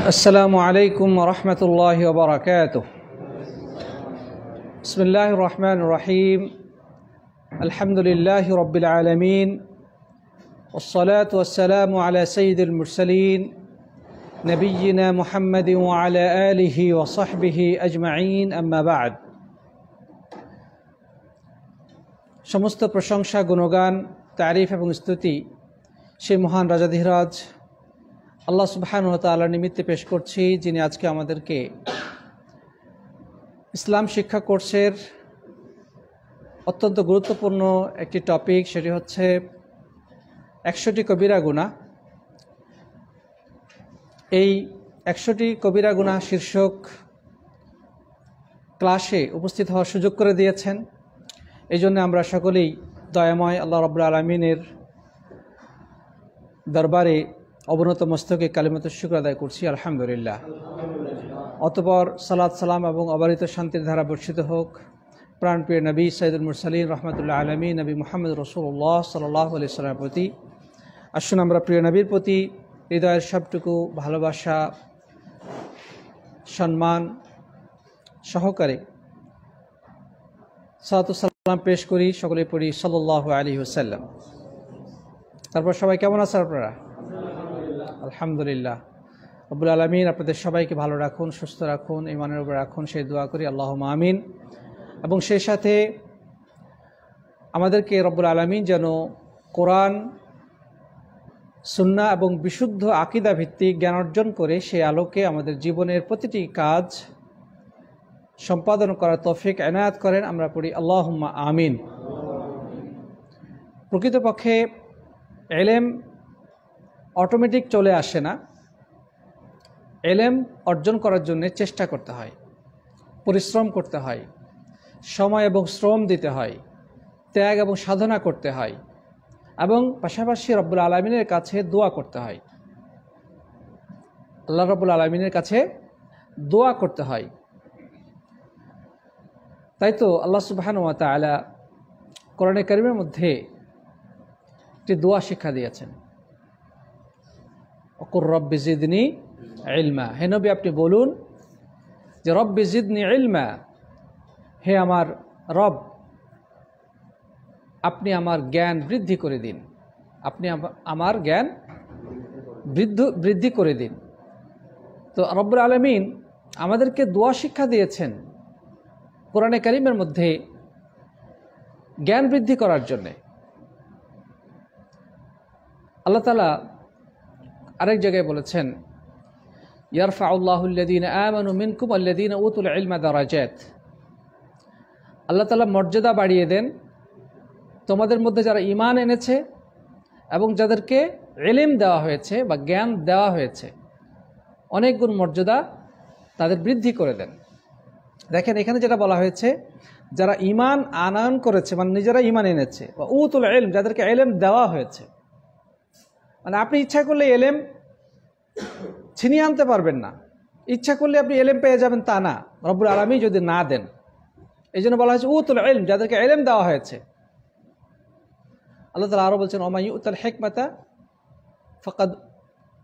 السلام عليكم ورحمة الله وبركاته. بسم الله الرحمن الرحيم. الحمد لله رب العالمين، والصلاة والسلام على سيد المرسلين نبينا محمد وعلى آله وصحبه أجمعين. أما بعد. সমস্ত প্রশংসা, গুণগান, তারিফ এবং স্তুতি সেই মহান রাজাধিরাজ আল্লাহ সুবহানাহু ওয়া তাআলার নিমিত্তে পেশ করছি, যিনি আজকে আমাদেরকে ইসলাম শিক্ষা কোর্সের অত্যন্ত গুরুত্বপূর্ণ একটি টপিক, সেটি হচ্ছে 100টি কবিরা গুনাহ। এই 100টি কবিরা গুনাহ শীর্ষক ক্লাসে উপস্থিত হওয়ার সুযোগ করে দিয়েছেন। এই জন্য আমরা সকলেই দয়াময় আল্লাহ রাব্বুল আলামিনের দরবারে অবনত মস্তকে কালিমাতুশ শুকর আদায় করছি, আলহামদুলিল্লাহ। অতঃপর সালাত সালাম এবং অবারিত শান্তির ধারা বর্ষিত হোক প্রাণপ্রিয় নবী সাইয়্যিদুল মুরসালিন রাহমাতুল্লাহ আলামিন নবী মুহাম্মদ রাসূলুল্লাহ সাল্লাল্লাহু আলাইহি ওয়াসাল্লামের প্রতি। আসুন আমরা প্রিয় নবীর প্রতি হৃদয়ের সবটুকু ভালোবাসা, সম্মান সহকারে সালাতু সালাম পেশ করি। সকলেই পড়ি সাল্লাল্লাহু আলাইহি ওয়াসাল্লাম। তারপর সবাই কেমন আছেন আপনারা? আলহামদুলিল্লাহ। রব্বুল আলামিন আপনাদের সবাইকে ভালো রাখুন, সুস্থ রাখুন, ঈমানের উপর রাখুন, সেই দোয়া করি, আল্লাহুম্মা আমিন। এবং সেই সাথে আমাদেরকে রব্বুল আলামিন যেন কোরআন, সুন্নাহ এবং বিশুদ্ধ আকীদা ভিত্তিক জ্ঞান অর্জন করে সেই আলোকে আমাদের জীবনের প্রতিটি কাজ সম্পাদন করার তৌফিক এনায়েত করেন। আমরা পড়ি আল্লাহুম্মা আমিন। প্রকৃতপক্ষে ইলম অটোমেটিক চলে আসে না। ইলম অর্জন করার জন্য চেষ্টা করতে হয়, পরিশ্রম করতে হয়, সময় এবং শ্রম দিতে হয়, ত্যাগ এবং সাধনা করতে হয়, এবং পাশাপাশি রব্বুল আলামিনের কাছে দোয়া করতে হয়। আল্লাহ রব্বুল আলামিনের কাছে দোয়া করতে হয়। তাই তো আল্লাহ সুবহানাহু ওয়া তাআলা কোরআনে কারীমের মধ্যে একটি দোয়া শিক্ষা দিয়েছেন, ওকুর রব্বি জিদনি ইলমা। হে নবী, আপনি বলুন যে রব্বি জিদনি ইলমা, হে আমার রব, আপনি আমার জ্ঞান বৃদ্ধি করে দিন, আপনি আমার জ্ঞান বৃদ্ধি করে দিন। তো রব্বুল আলামিন আমাদেরকে দোয়া শিক্ষা দিয়েছেন কোরআনে কারীমের মধ্যে জ্ঞান বৃদ্ধি করার জন্যে। আল্লাহ তাআলা আরেক জায়গায় বলেছেন, ইয়ারফাউল্লাহু আল্লাযীনা আমানু মিনকুম ওয়াল্লাযীনা উতুল ইলমা দারাজাত। আল্লাহ তাআলা মর্যাদা বাড়িয়ে দেন তোমাদের মধ্যে যারা ঈমান এনেছে এবং যাদেরকে ইলম দেওয়া হয়েছে বা জ্ঞান দেওয়া হয়েছে, অনেক গুণ মর্যাদা তাদের বৃদ্ধি করে দেন। দেখেন, এখানে যেটা বলা হয়েছে, যারা ঈমান আনয়ন করেছে, মানে নিজেরা ঈমান এনেছে, বা উতুল ইলম, যাদেরকে ইলম দেওয়া হয়েছে। মানে আপনি ইচ্ছা করলে এলেম ছিনিয়ে আনতে পারবেন না, ইচ্ছা করলে আপনি এলেম পেয়ে যাবেন তা না, রব্বুল আলামিন যদি না দেন। এই জন্য বলা হয়েছে উতুল ইলম, যাদেরকে এলেম দেওয়া হয়েছে। আল্লাহ তাআলা আরো বলছেন, ওয়া মান ইউতাল হিকমাতা ফাকাদ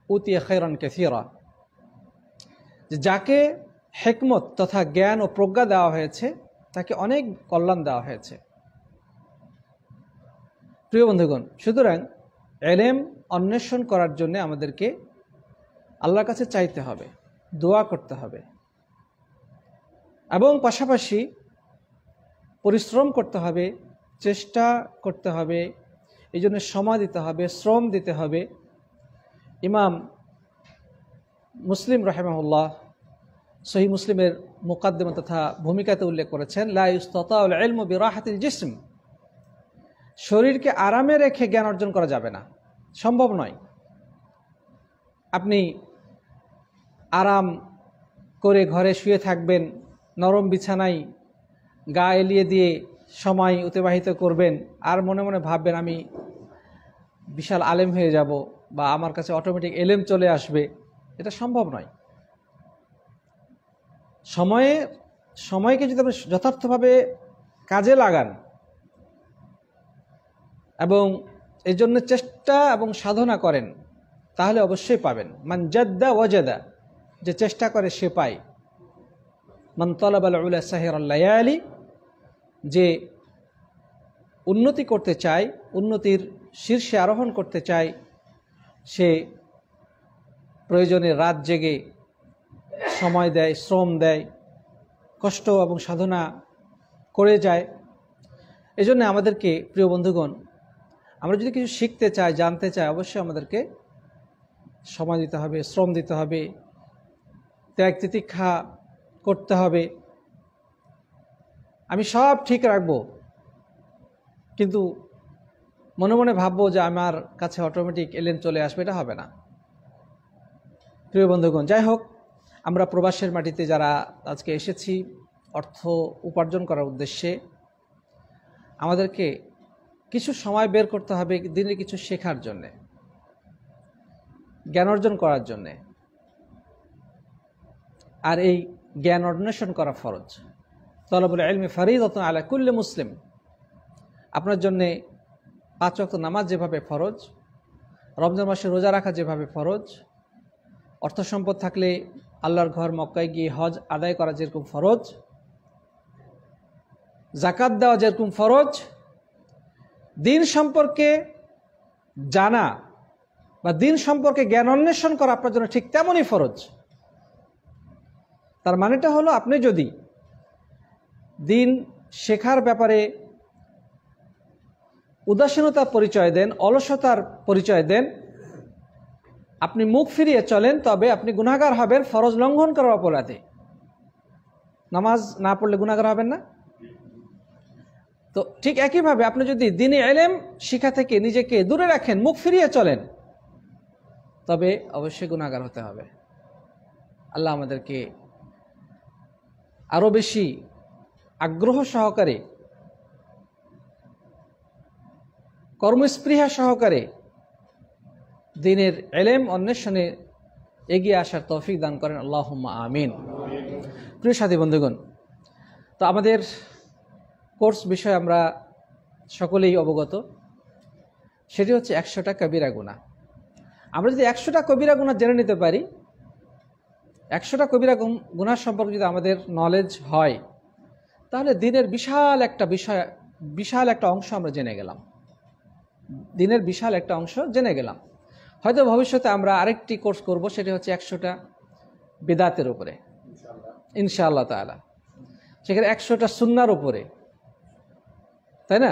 উতিয়া খায়রান কাসীরা, যে যাকে হিকমত তথা জ্ঞান ও প্রজ্ঞা দেওয়া হয়েছে তাকে অনেক কল্যাণ দেওয়া হয়েছে। প্রিয় বন্ধুগণ, সুতরাং ইলম অন্বেষণ করার জন্য আমাদেরকে আল্লাহর কাছে চাইতে হবে, দোয়া করতে হবে, এবং পাশাপাশি পরিশ্রম করতে হবে, চেষ্টা করতে হবে, এই জন্য সময় দিতে হবে, শ্রম দিতে হবে। ইমাম মুসলিম রাহিমাহুল্লাহ সহিহ মুসলিমের মুকাদ্দিমা তথা ভূমিকাতে উল্লেখ করেছেন, লা ইস্তাতাউল ইলমু বিরাহাতিল জিসম। শরীরকে আরামে রেখে জ্ঞান অর্জন করা যাবে না, সম্ভব নয়। আপনি আরাম করে ঘরে শুয়ে থাকবেন, নরম বিছানায় গা এলিয়ে দিয়ে সময় অতিবাহিত করবেন, আর মনে মনে ভাববেন আমি বিশাল আলেম হয়ে যাব বা আমার কাছে অটোমেটিক এলেম চলে আসবে। এটা সম্ভব নয়। সময়কে যদি আপনি যথার্থভাবে কাজে লাগান এবং এই জন্য চেষ্টা এবং সাধনা করেন, তাহলে অবশ্যই পাবেন। মান জাদ্দা ওয়াজাদা, যে চেষ্টা করে সে পায়। মান তালাবাল উলা সাহিরাল লায়ালি, যে উন্নতি করতে চায়, উন্নতির শীর্ষে আরোহণ করতে চায়, সে প্রয়োজনে রাত জেগে সময় দেয়, শ্রম দেয়, কষ্ট এবং সাধনা করে যায়। এজন্য আমাদেরকে প্রিয় বন্ধুগণ, আমরা যদি কিছু শিখতে চাই, জানতে চাই, অবশ্যই আমাদেরকে সময় দিতে হবে, শ্রম দিতে হবে, ত্যাগ তিতিক্ষা করতে হবে। আমি সব ঠিক রাখবো কিন্তু মনে মনে ভাববো যে আমার কাছে অটোমেটিক এলেন চলে আসবে, এটা হবে না প্রিয় বন্ধুগণ। যাই হোক, আমরা প্রবাসের মাটিতে যারা আজকে এসেছি অর্থ উপার্জন করার উদ্দেশ্যে, আমাদেরকে কিছু সময় বের করতে হবে দিনে কিছু শেখার জন্যে, জ্ঞান অর্জন করার জন্যে। আর এই জ্ঞান অন্বেষণ করা ফরজ। তলবুল ইলমি ফরিদাতুন আলা কুল্লি মুসলিম। আপনার জন্যে 5 ওয়াক্ত নামাজ যেভাবে ফরজ, রমজান মাসে রোজা রাখা যেভাবে ফরজ, অর্থ সম্পদ থাকলে আল্লাহর ঘর মক্কায় গিয়ে হজ আদায় করা যেরকম ফরজ, যাকাত দেওয়া যেরকম ফরজ, দিন সম্পর্কে জানা বা দিন সম্পর্কে জ্ঞান অন্বেষণ করা আপনার জন্য ঠিক তেমনই ফরজ। তার মানেটা হলো, আপনি যদি দিন শেখার ব্যাপারে উদাসীনতার পরিচয় দেন, অলসতার পরিচয় দেন, আপনি মুখ ফিরিয়ে চলেন, তবে আপনি গুনাহগার হবেন ফরজ লঙ্ঘন করার অপরাধে। নামাজ না পড়লে গুনাহগার হবেন না? তো ঠিক একইভাবে আপনি যদি দ্বীনি ইলম শিক্ষা থেকে নিজেকে দূরে রাখেন, মুখ ফিরিয়ে চলেন, তবে অবশ্যই গুনাহগার হতে হবে। আল্লাহ আমাদেরকে আরো বেশি আগ্রহ সহকারে, কর্মস্পৃহা সহকারে দ্বীনের ইলম অন্বেষণে এগিয়ে আসার তৌফিক দান করেন। আল্লাহুম্মা আমিন। প্রিয় সাথী বন্ধুগণ, তো আমাদের কোর্স বিষয়ে আমরা সকলেই অবগত, সেটি হচ্ছে 100টা কবিরা গুনাহ। আমরা যদি 100টা কবিরা গুনাহ জেনে নিতে পারি, 100টা কবিরা গুনাহ সম্পর্কে যদি আমাদের নলেজ হয়, তাহলে দ্বীনের বিশাল একটা বিষয়, বিশাল একটা অংশ আমরা জেনে গেলাম। দ্বীনের বিশাল একটা অংশ জেনে গেলাম। হয়তো ভবিষ্যতে আমরা আরেকটি কোর্স করব, সেটি হচ্ছে 100টা বিদাতের উপরে ইনশাআল্লাহ তাআলা। সেখানে 100টা সুন্নাহর উপরে, তাই না?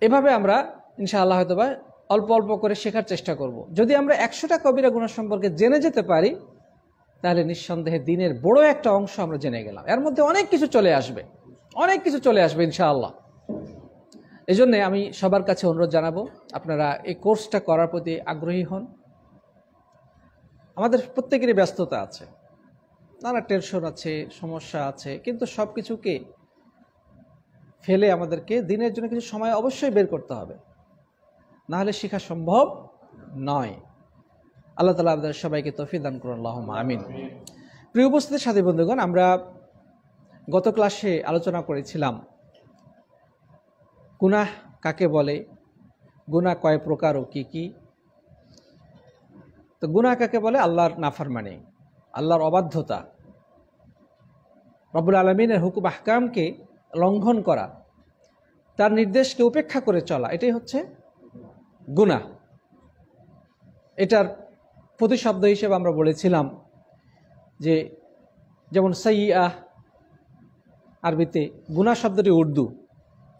এভাবে আমরা ইনশাআল্লাহ হয়তোবা অল্প অল্প করে শেখার চেষ্টা করব। যদি আমরা 100টা কবিরা গুনাহ সম্পর্কে জেনে যেতে পারি, তাহলে নিঃসন্দেহে দ্বীনের বড় একটা অংশ আমরা জেনে গেলাম। এর মধ্যে অনেক কিছু চলে আসবে, অনেক কিছু চলে আসবে ইনশাআল্লাহ। এই জন্যে আমি সবার কাছে অনুরোধ জানাবো, আপনারা এই কোর্সটা করার প্রতি আগ্রহী হন। আমাদের প্রত্যেকেরই ব্যস্ততা আছে, নানা টেনশন আছে, সমস্যা আছে, কিন্তু সব কিছুকে ফেলে আমাদেরকে দিনের জন্য কিছু সময় অবশ্যই বের করতে হবে, না হলে শেখা সম্ভব নয়। আল্লাহ তাআলা আমাদের সবাইকে তৌফিক দান করুন, আল্লাহুম্মা আমিন। প্রিয় উপস্থিত সাথী বন্ধুগণ, আমরা গত ক্লাসে আলোচনা করেছিলাম গুনাহ কাকে বলে, গুনাহ কয় প্রকার ও কি কি। তো গুনাহ কাকে বলে? আল্লাহর নাফরমানি, আল্লাহর অবাধ্যতা, রব্বুল আলামিনের হুকুম আহকামকে লঙ্ঘন করা, তার নির্দেশকে উপেক্ষা করে চলা, এটাই হচ্ছে গুনাহ। এটার প্রতিশব্দ হিসেবে আমরা বলেছিলাম যে, যেমন সাইয়্যাহ আরবিতে, গুনাহ শব্দটি উর্দু,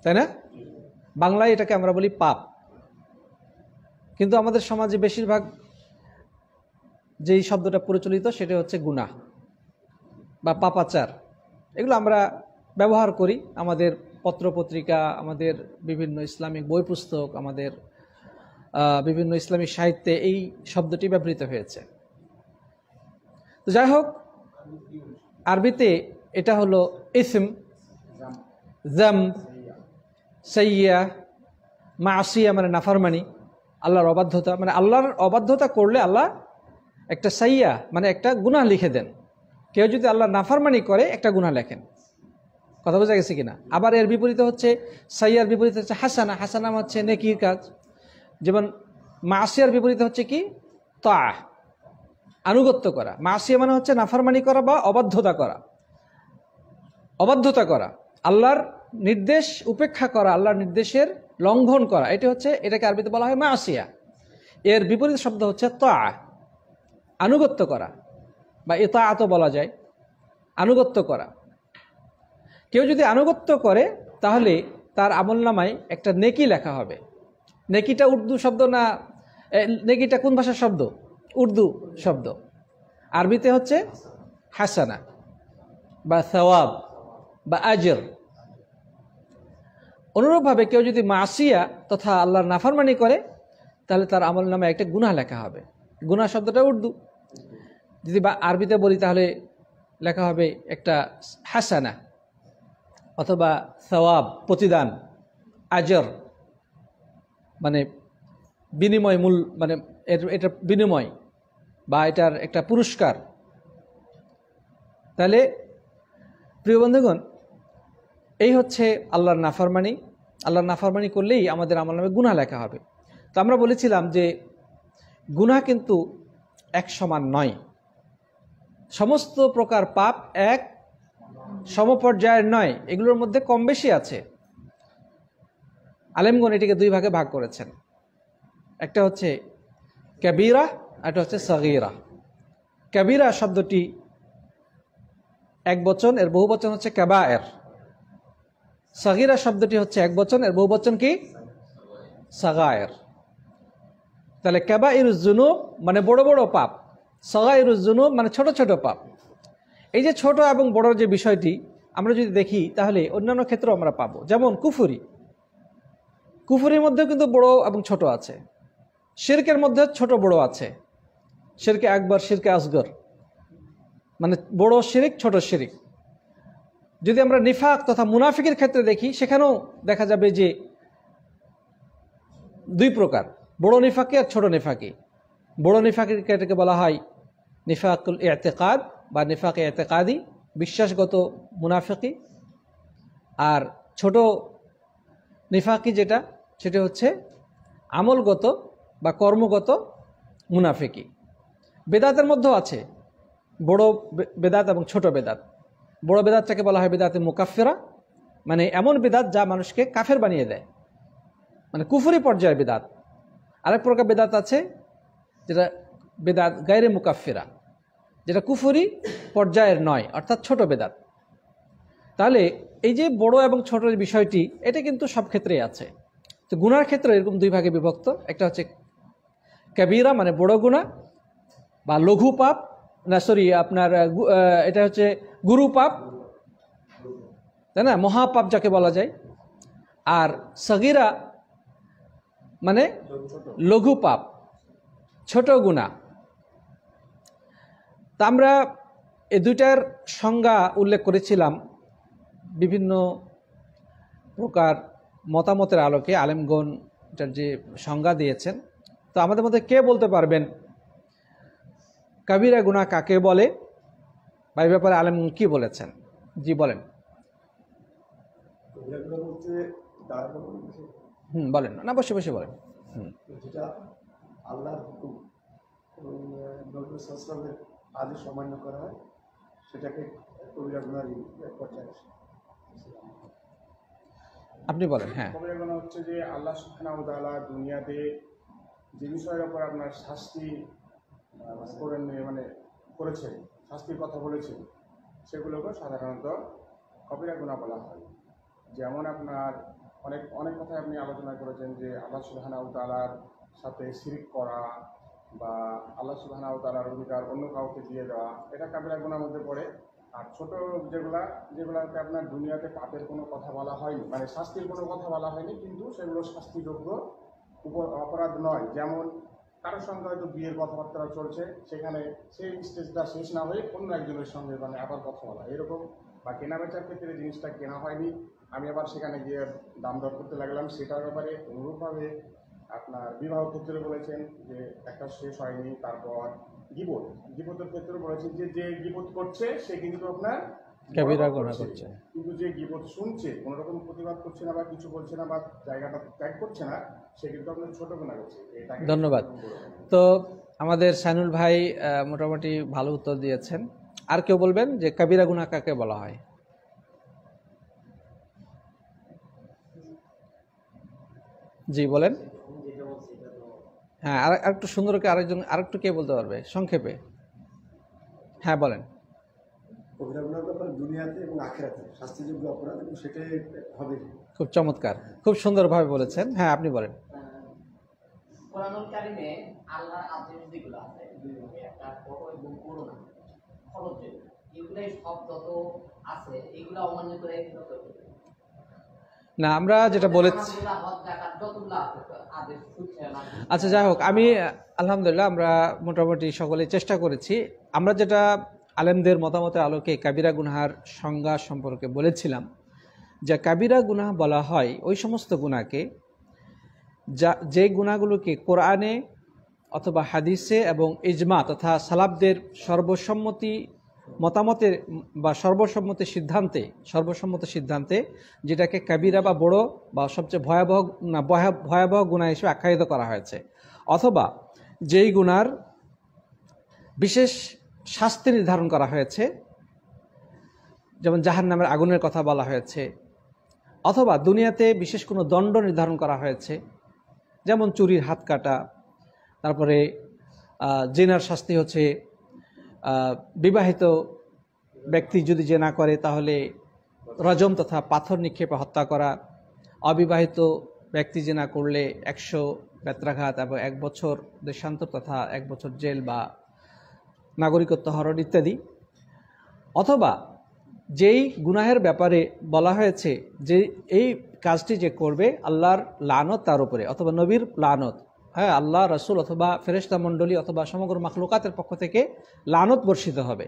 তাই না? বাংলায় এটাকে আমরা বলি পাপ। কিন্তু আমাদের সমাজে বেশিরভাগ যেই শব্দটা প্রচলিত সেটা হচ্ছে গুনাহ বা পাপাচার। এগুলো আমরা ব্যবহার করি আমাদের পত্রপত্রিকা, আমাদের বিভিন্ন ইসলামিক বই পুস্তক, আমাদের বিভিন্ন ইসলামিক সাহিত্যে এই শব্দটি ব্যবহৃত হয়েছে। তো যাই হোক, আরবিতে এটা হলো ইসম, যামব, সাইয়্যাহ, মাসিয়া মানে নাফরমানি, আল্লাহর অবাধ্যতা। মানে আল্লাহর অবাধ্যতা করলে আল্লাহ একটা সাইয়্যাহ মানে একটা গুনাহ লিখে দেন। কেউ যদি আল্লাহর নাফরমানি করে একটা গুনাহ লেখেন। কথা বোঝা গেছে কিনা? আবার এর বিপরীতে হচ্ছে, সাইয়্যার বিপরীতে হচ্ছে হাসানা। হাসানা হচ্ছে নেকির কাজ। যেমন মাসিয়ার বিপরীতে হচ্ছে কি? তাআহ। আনুগত্য করা। মাসিয়া মানে হচ্ছে নাফরমানি করা বা অবাধ্যতা করা, আল্লাহর নির্দেশ উপেক্ষা করা, আল্লাহর নির্দেশের লঙ্ঘন করা, এটাকে আরবিতে বলা হয় মাসিয়া। এর বিপরীত শব্দ হচ্ছে তা, আনুগত্য করা, বা ইতাআত বলা যায়, আনুগত্য করা। কেউ যদি আনুগত্য করে তাহলে তার আমলনামায় একটা নেকি লেখা হবে। নেকিটা উর্দু শব্দ না, নেকিটা কোন ভাষার শব্দ? উর্দু শব্দ। আরবিতে হচ্ছে হাসানা বা সওয়াব বা আজর। অনুরূপভাবে কেউ যদি মাসিয়া তথা আল্লাহর নাফরমানি করে তাহলে তার আমলনামায় একটা গুনাহ লেখা হবে। গুনাহ শব্দটা উর্দু, যদি আরবিতে বলি তাহলে লেখা হবে একটা হাসানা অথবা সওয়াব, প্রতিদান, আজর মানে বিনিময়, মূল মানে এটা বিনিময় বা এটার একটা পুরস্কার। তাহলে প্রিয় বন্ধুগণ, এই হচ্ছে আল্লাহর নাফরমানি। আল্লাহর নাফরমানি করলেই আমাদের আমলনামায় গুনাহ লেখা হবে। তো আমরা বলেছিলাম যে গুনাহ কিন্তু এক সমান নয়, সমস্ত প্রকার পাপ এক সমপর্যায়ের নয়, এগুলোর মধ্যে কম বেশি আছে। আলেমগণ এটিকে দুই ভাগে ভাগ করেছেন, একটা হচ্ছে কাবীরা, একটা হচ্ছে সগীরা। কাবীরা শব্দটি এক বচন, এর বহু বচন হচ্ছে কাবায়ের। সগীরা শব্দটি হচ্ছে এক বচন, এর বহু বচন কি? সাগায়ের। তাহলে কাবাইরুজ যুনুব মানে বড় বড় পাপ, সাগাইরুজ যুনুব মানে ছোট ছোট পাপ। এই যে ছোট এবং বড় যে বিষয়টি আমরা যদি দেখি তাহলে অন্যান্য ক্ষেত্রেও আমরা পাবো। যেমন কুফুরির মধ্যেও কিন্তু বড় এবং ছোট আছে, শিরকের মধ্যে ছোট বড় আছে, শিরকে আকবর, শিরকে আসগর, মানে বড় শিরিক, ছোট শিরিক। যদি আমরা নিফাক তথা মুনাফিকের ক্ষেত্রে দেখি, সেখানেও দেখা যাবে যে দুই প্রকার, বড় নিফাকি আর ছোট নিফাকি। বড় নিফাকের ক্ষেত্রে বলা হয় নিফাকুল ইতিকাদ বা নিফাকে ইতিকাদি, বিশ্বাসগত মুনাফিকি। আর ছোট নিফাকি সেটা হচ্ছে আমলগত বা কর্মগত মুনাফিকি। বেদাতের মধ্যেও আছে বড় বেদাত এবং ছোট বেদাত। বড় বেদাতটাকে বলা হয় বেদাতে মুকাফফিরা, মানে এমন বেদাত যা মানুষকে কাফের বানিয়ে দেয়, মানে কুফরি পর্যায়ের বেদাত। আরেক প্রকার বেদাত আছে যেটা বেদাত গায়রে মুকাফফিরা, যেটা কুফরি পর্যায়ের নয়, অর্থাৎ ছোট বেদাত। তাহলে এই যে বড় এবং ছোটের বিষয়টি, এটা কিন্তু সব ক্ষেত্রেই আছে। তো গুনার ক্ষেত্রে এরকম দুই ভাগে বিভক্ত, একটা হচ্ছে কাবীরা মানে বড় গুনাহ বা লঘু পাপ, না সরি আপনার এটা হচ্ছে গুরু পাপ, তাই না, মহাপাপ যাকে বলা যায়। আর সগীরা মানে লঘু পাপ, ছোট গুনাহ। তা আমরা এই দুইটার সংজ্ঞা উল্লেখ করেছিলাম বিভিন্ন প্রকার মতামতের আলোকে। আলেমগণ এটার যে সংজ্ঞা দিয়েছেন, তো আমাদের মধ্যে কে বলতে পারবেন কাবিরা গুনাহ কাকে বলে বা এই ব্যাপারে আলেম কি বলেছেন? জি বলেন। বলেন না, বসে বসে বলেন। আল্লাহর হুকুম নবী সাল্লাল্লাহু আলাইহি আদেশ অমান্য করা হয়, সেটাকে কবিরা গুনাহ পর্যায়ে আসে। আপনি বলেন। হ্যাঁ, কবিরা গুনাহ হচ্ছে যে আল্লাহ সুবহানাহু ওয়া তাআলা দুনিয়াতে যে বিষয়ের উপর আপনার শাস্তি করেন, মানে করেছে, শাস্তির কথা বলেছে, সেগুলোকে সাধারণত কবিরা গুনাহ বলা হয়। যেমন আপনার অনেক অনেক কথাই আপনি আলোচনা করেছেন যে আল্লাহ সুবহানাহু ওয়া তাআলার সাথে শিরক করা বা আল্লাহ সুবহানাহু ওয়া তাআলার অধিকার অন্য কাউকে দিয়ে দেওয়া, এটা কাবিরা গুনাহর মধ্যে পড়ে। আর ছোট যেগুলাতে আপনার দুনিয়াতে পাপের কোনো কথা বলা হয়নি, মানে শাস্তির কোনো কথা বলা হয়নি, কিন্তু সেগুলো শাস্তিযোগ্য অপরাধ নয়। যেমন কারোর সঙ্গে হয়তো বিয়ের কথাবার্তা চলছে, সেখানে সেই স্টেজটা শেষ না হয়ে অন্য একজনের সঙ্গে মানে আবার কথা বলা, এরকম। বা কেনা বেচার ক্ষেত্রে জিনিসটা কেনা হয়নি, আমি আবার সেখানে গিয়ে দাম দর করতে লাগলাম, সেটার ব্যাপারে অনুরূপভাবে আপনার বিবাহ ক্ষেত্রে বলেছেন যে একটা শেষ হয়নি। তারপর গীবতের ক্ষেত্রে বলেছেন যে যে গীবত করছে সে কিন্তু আপনার কাবিরা গুনাহ করছে। কিন্তু যে গীবত শুনছে, কোনো রকম প্রতিবাদ করছে না বা কিছু বলছে না বা জায়গাটা ত্যাগ করছে না, সে কিন্তু আপনার ছোট গুনাহ করছে। এটাকে ধন্যবাদ। তো আমাদের সাইনুল ভাই মোটামুটি ভালো উত্তর দিয়েছেন। আর কেউ বলবেন যে কাবিরা গুনাহ কাকে বলা হয়? জি বলেন। হ্যাঁ, আর একটু সুন্দর করে আরেকটু কে বলতে পারবে সংক্ষেপে? হ্যাঁ বলেন। কবিরা গুনার ব্যাপারে দুনিয়াতে এবং আখিরাতে শাস্তিযোগ্য অপরাধ, এবং সেটাই হবে। খুব চমৎকার, খুব সুন্দরভাবে বলেছেন। হ্যাঁ আপনি বলেন। কোরআনুল কারিমে আল্লাহর আদেশ যেগুলো আছে দুই ভাগে, একটা বড় এবং করুণা, খরচ যেগুলো, এগুলাই সব যত আছে এগুলো অমান্য করে যত না, আমরা যেটা বলেছি, আচ্ছা যাই হোক, আমি আলহামদুলিল্লাহ আমরা মোটামুটি সকলে চেষ্টা করেছি। আমরা যেটা আলেমদের মতামতের আলোকে কাবিরা গুনাহার সংজ্ঞা সম্পর্কে বলেছিলাম, যে কাবিরা গুনাহ বলা হয় ওই সমস্ত গুনাহকে যে গুনাহগুলোকে কোরআনে অথবা হাদিসে এবং ইজমা তথা সালাফদের সর্বসম্মতি মতামতের বা সর্বসম্মত সিদ্ধান্তে যেটাকে কাবিরা বা বড় বা সবচেয়ে ভয়াবহ গুনাহ হিসেবে আখ্যায়িত করা হয়েছে, অথবা যেই গুনার বিশেষ শাস্তি নির্ধারণ করা হয়েছে, যেমন জাহান্নামের আগুনের কথা বলা হয়েছে, অথবা দুনিয়াতে বিশেষ কোনো দণ্ড নির্ধারণ করা হয়েছে, যেমন চুরির হাত কাটা, তারপরে জেনার শাস্তি হচ্ছে বিবাহিত ব্যক্তি যদি জেনা করে তাহলে রজম তথা পাথর নিক্ষেপে হত্যা করা, অবিবাহিত ব্যক্তি জেনা করলে 100 বেত্রাঘাত এবং 1 বছর দেশান্তর তথা 1 বছর জেল বা নাগরিকত্ব হরণ ইত্যাদি। অথবা যেই গুনাহের ব্যাপারে বলা হয়েছে যে এই কাজটি যে করবে আল্লাহর লানত তার উপরে, অথবা নবীর লানত, হ্যাঁ আল্লাহ রসুল অথবা ফেরেশতা মণ্ডলী অথবা সমগ্র মাখলুকাতের পক্ষ থেকে লানত বর্ষিত হবে,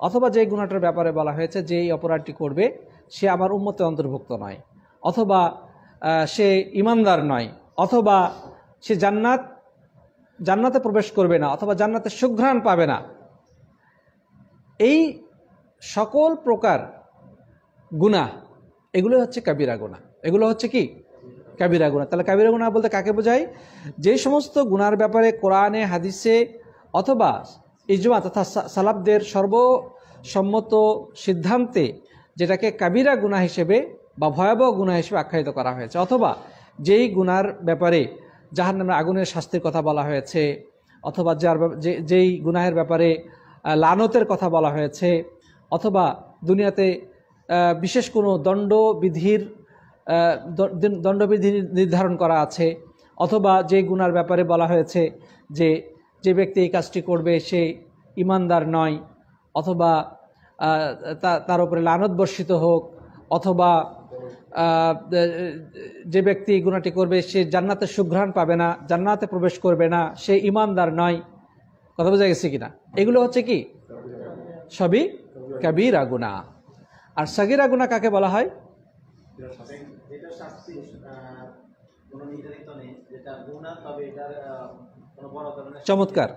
অথবা যে গুনাহটার ব্যাপারে বলা হয়েছে যে এই অপরাধটি করবে সে আমার উম্মতে অন্তর্ভুক্ত নয়, অথবা সে ইমানদার নয়, অথবা সে জান্নাতে প্রবেশ করবে না, অথবা জান্নাতে সুঘ্রাণ পাবে না, এই সকল প্রকার গুনাহ এগুলো হচ্ছে কাবিরা গুনাহ। এগুলো হচ্ছে কি? কাবিরা গুনাহ। তাহলে কাবিরা গুনাহ বলতে কাকে বোঝায়? যে সমস্ত গুনার ব্যাপারে কোরআনে হাদিসে অথবা ইজমা তথা সালাফদের সর্বসম্মত সিদ্ধান্তে যেটাকে কাবিরা গুনাহ হিসেবে বা ভয়াবহ গুনাহ হিসেবে আখ্যায়িত করা হয়েছে, অথবা যেই গুনার ব্যাপারে জাহান্নামের আগুনের শাস্তির কথা বলা হয়েছে, অথবা যেই গুনাহের ব্যাপারে লানতের কথা বলা হয়েছে, অথবা দুনিয়াতে বিশেষ কোনো দণ্ডবিধি নির্ধারণ করা আছে, অথবা যে গুনার ব্যাপারে বলা হয়েছে যে ব্যক্তি এই কাজটি করবে সে ইমানদার নয়, অথবা তার উপরে লানত বর্ষিত হোক, অথবা যে ব্যক্তি গুনাহটি করবে সে জান্নাতের সুঘ্রাণ পাবে না, জান্নাতে প্রবেশ করবে না, সে ইমানদার নয়। কথা বোঝা গেছে কিনা? এগুলো হচ্ছে কি? সবই কাবিরা গুনাহ। আর সাগীরা গুনাহ কাকে বলা হয়? চমৎকার।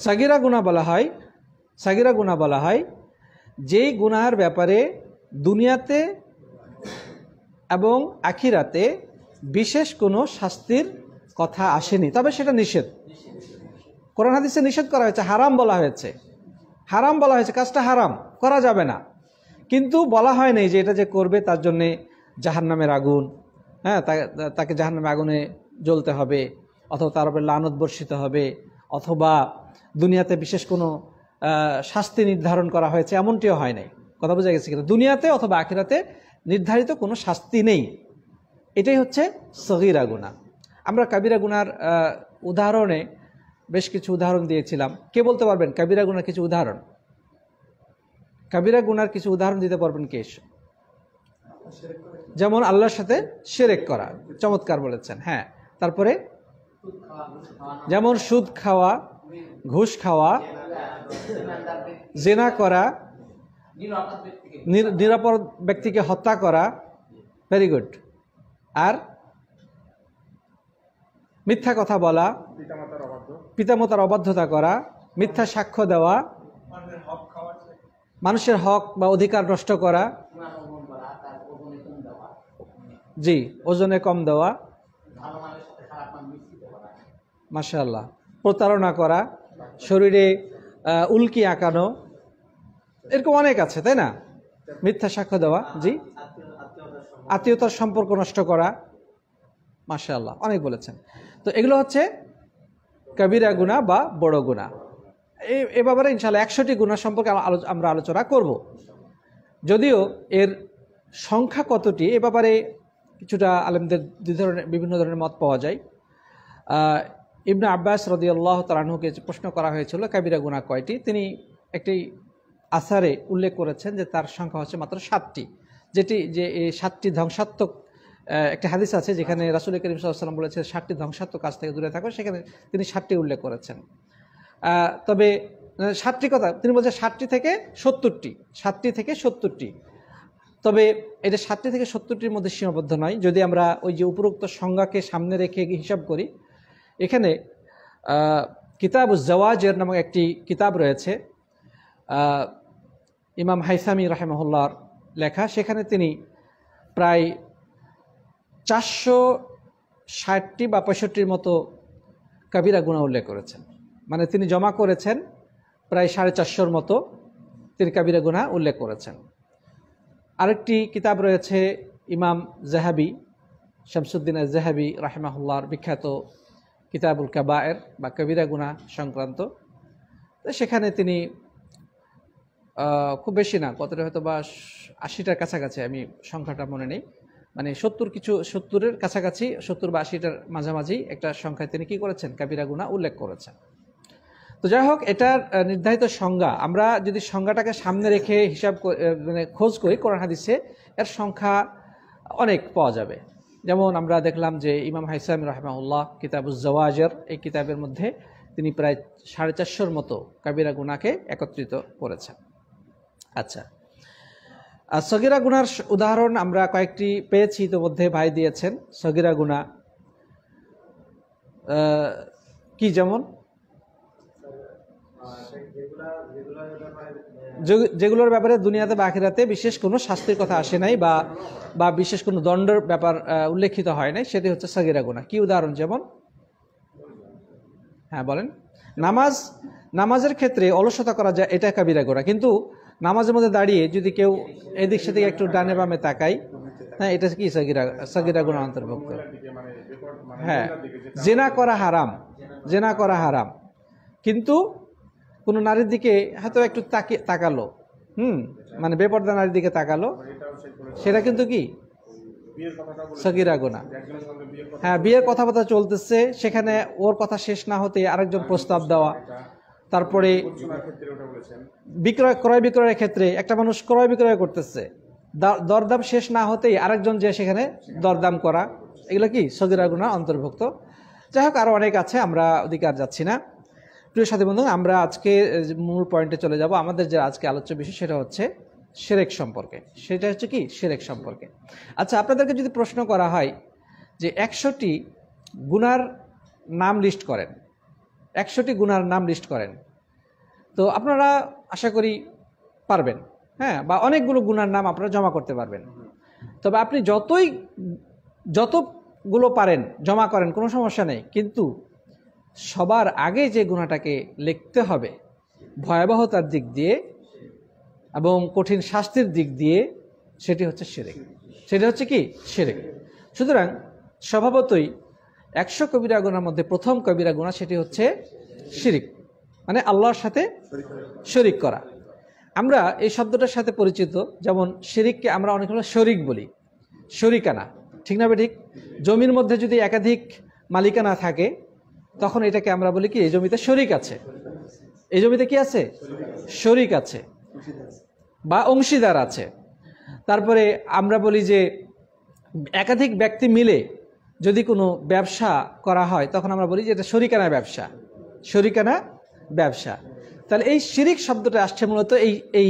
সাগীরা গুনাহ বলা হয় যেই গুনাহের ব্যাপারে দুনিয়াতে এবং আখিরাতে বিশেষ কোনো শাস্তির কথা আসেনি, তবে সেটা নিষেধ। কোরআন হাদিসে নিষেধ করা হয়েছে, হারাম বলা হয়েছে, কাজটা হারাম, করা যাবে না, কিন্তু বলা হয় নাই যে এটা যে করবে তার জন্যে জাহান্নামের আগুন, হ্যাঁ তাকে জাহান্নামের আগুনে জ্বলতে হবে, অথবা তার উপরে লানত বর্ষিত হবে, অথবা দুনিয়াতে বিশেষ কোনো শাস্তি নির্ধারণ করা হয়েছে, এমনটিও হয় নাই। কথা বোঝা গেছে কিন্তু দুনিয়াতে অথবা আখিরাতে নির্ধারিত কোনো শাস্তি নেই। এটাই হচ্ছে সগীরা গুনাহ। আমরা কাবিরা গুনার উদাহরণে বেশ কিছু উদাহরণ দিয়েছিলাম। কে বলতে পারবেন কাবিরা গুনার কিছু উদাহরণ? কাবিরা গুনার কিছু উদাহরণ দিতে পারবেন কে? যেমন আল্লাহর সাথে শিরক করা, চমৎকার বলেছেন। হ্যাঁ, তারপরে যেমন সুদ খাওয়া, ঘুষ খাওয়া, জেনা করা, নিরাপদ ব্যক্তিকে হত্যা করা, ভেরি গুড। আর মিথ্যা কথা বলা, পিতামাতার অবাধ্যতা করা, মিথ্যা সাক্ষ্য দেওয়া, মানুষের হক বা অধিকার নষ্ট করা, সীমালঙ্ঘন করা, তার ওজনে কম দেওয়া, জি, ওজনে কম দেওয়া, ভালো মানের সাথে খারাপ মান মিশ্রিত করা, মাশাআল্লাহ, প্রতারণা করা, শরীরে উল্কি আঁকানো, এরকম অনেক আছে, তাই না? মিথ্যা সাক্ষ্য দেওয়া, জি, আত্মীয়তার সম্পর্ক নষ্ট করা, মাশাআল্লাহ, অনেক বলেছেন। তো এগুলো হচ্ছে কবিরা গুনাহ বা বড় গুনাহ। এ ব্যাপারে ইনশাআল্লাহ 100টি গুনাহ সম্পর্কে আমরা আলোচনা করব। যদিও এর সংখ্যা কতটি এ ব্যাপারে কিছুটা আলেমদের বিভিন্ন ধরনের মত পাওয়া যায়। ইবনে আব্বাস রাদিয়াল্লাহু তাআলা আনহুকে প্রশ্ন করা হয়েছিল কবিরা গুনাহ কয়টি, তিনি একটি আসারে উল্লেখ করেছেন যে তার সংখ্যা হচ্ছে মাত্র 7টি, যেটি যে এই 7টি ধ্বংসাত্মক, একটা হাদিস আছে যেখানে রাসূল করিম সাল্লাল্লাহু আলাইহি ওয়াসাল্লাম বলেছেন 7টি ধ্বংসাত্মক কাজ থেকে দূরে থাকো, সেখানে তিনি 7টি উল্লেখ করেছেন। তবে 7টি কথা তিনি বলছেন 7টি থেকে 70টি, 7টি থেকে 70টি। তবে এটা 7টি থেকে 70টির মধ্যে সীমাবদ্ধ নয়। যদি আমরা ওই যে উপরোক্ত সংজ্ঞাকে সামনে রেখে হিসাব করি, এখানে কিতাবুজ জাওয়াজের নামক একটি কিতাব রয়েছে ইমাম হাইসামি রাহিমাহুল্লাহর লেখা, সেখানে তিনি প্রায় 460টি বা 65টির মতো কবিরা গুনাহ উল্লেখ করেছেন। মানে তিনি জমা করেছেন প্রায় 450 মতো তিনি কবিরা গুনাহ উল্লেখ করেছেন। আরেকটি কিতাব রয়েছে ইমাম জাহাবি, শামসুদ্দিন আজ-জাহাবি রাহিমাহুল্লাহর বিখ্যাত কিতাবুল কাবায়ের বা কবিরা গুনাহ সংক্রান্ত। সেখানে তিনি খুব বেশি না, কতটা হয়তো বা 80টার কাছাকাছি, আমি সংখ্যাটা মনে নেই, মানে 70-এর কাছাকাছি, 70 বা 80টার মাঝামাঝি একটা সংখ্যায় তিনি কি করেছেন, কবিরা গুনাহ উল্লেখ করেছেন। তো যাই হোক, এটার নির্ধারিত সংজ্ঞা, আমরা যদি সংজ্ঞাটাকে সামনে রেখে হিসাব মানে খোঁজ করি কোরআন হাদিসে, এর সংখ্যা অনেক পাওয়া যাবে। যেমন আমরা দেখলাম যে ইমাম হাইসামি রাহিমাহুল্লাহ কিতাবুজ জাওয়াজের এই কিতাবের মধ্যে তিনি প্রায় 450 মতো কবিরা গুনাহকে একত্রিত করেছেন। আচ্ছা, সগীরা গুনার উদাহরণ আমরা কয়েকটি পেয়েছি, ইতিমধ্যে ভাই দিয়েছেন। সগীরা গুনাহ কি, যেমন যেগুলোর ব্যাপারে দুনিয়াতে বা আখিরাতে বিশেষ কোনো শাস্তির কথা আসে নাই বা বিশেষ কোনো দণ্ডের ব্যাপার উল্লেখিত হয় নাই, সেটি হচ্ছে সগীরা গুনাহ। কি উদাহরণ? যেমন, হ্যাঁ বলেন। নামাজের ক্ষেত্রে অলসতা করা যায়, এটা কবিরা গুনাহ। কিন্তু নামাজের মধ্যে দাঁড়িয়ে যদি কেউ এদিক সেদিকে একটু ডানে বামে তাকায়, হ্যাঁ, এটা কি সগীরা গুনাহ অন্তর্ভুক্ত। হ্যাঁ, জিনা করা হারাম, কিন্তু কোনো নারীর দিকে হয়তো একটু তাকালো, মানে বেপরদা নারীর দিকে তাকালো, সেটা কিন্তু কি সগীরা গুনাহ। হ্যাঁ, বিয়ের কথাবার্তা চলতেছে, সেখানে ওর কথা শেষ না হতে আরেকজন প্রস্তাব দেওয়া, তারপরে ক্রয় বিক্রয়ের ক্ষেত্রে একটা মানুষ ক্রয় বিক্রয় করতেছে, দরদাম শেষ না হতেই আরেকজন যে সেখানে দরদাম করা, এগুলো কি সগীরা গুনাহ অন্তর্ভুক্ত। যাই হোক, আরো অনেক আছে, আমরা ওদিকে আর যাচ্ছি না। প্রিয় সাথী বন্ধু, আমরা আজকে মূল পয়েন্টে চলে যাব। আমাদের যে আজকে আলোচ্য বিষয় সেটা হচ্ছে শিরক সম্পর্কে। সেটা হচ্ছে কি শিরক সম্পর্কে। আচ্ছা, আপনাদেরকে যদি প্রশ্ন করা হয় যে 100টি গুনার নাম লিস্ট করেন, 100টি গুনার নাম লিস্ট করেন, তো আপনারা আশা করি পারবেন, হ্যাঁ, বা অনেকগুলো গুনার নাম আপনারা জমা করতে পারবেন। তবে আপনি যতগুলো পারেন জমা করেন, কোনো সমস্যা নেই, কিন্তু সবার আগে যে গুনাহটাকে লিখতে হবে ভয়াবহতার দিক দিয়ে এবং কঠিন শাস্তির দিক দিয়ে, সেটি হচ্ছে শিরক। সেটা হচ্ছে কি শিরক। সুতরাং স্বভাবতই 100 কবিরা গুনার মধ্যে প্রথম কবিরা গুনাহ সেটি হচ্ছে শিরক, মানে আল্লাহর সাথে শরীক করা। আমরা এই শব্দটার সাথে পরিচিত, যেমন শিরককে আমরা অনেক সময় শরিক বলি, শরিকানা, ঠিক না? ঠিক। জমির মধ্যে যদি একাধিক মালিকানা থাকে, তখন এটাকে আমরা বলি কি এই জমিতে শরিক আছে, এই জমিতে কি আছে, শরিক আছে বা অংশীদার আছে। তারপরে আমরা বলি যে একাধিক ব্যক্তি মিলে যদি কোনো ব্যবসা করা হয়, তখন আমরা বলি যে এটা শরিকানা ব্যবসা। তাহলে এই শিরিক শব্দটা আসছে মূলত এই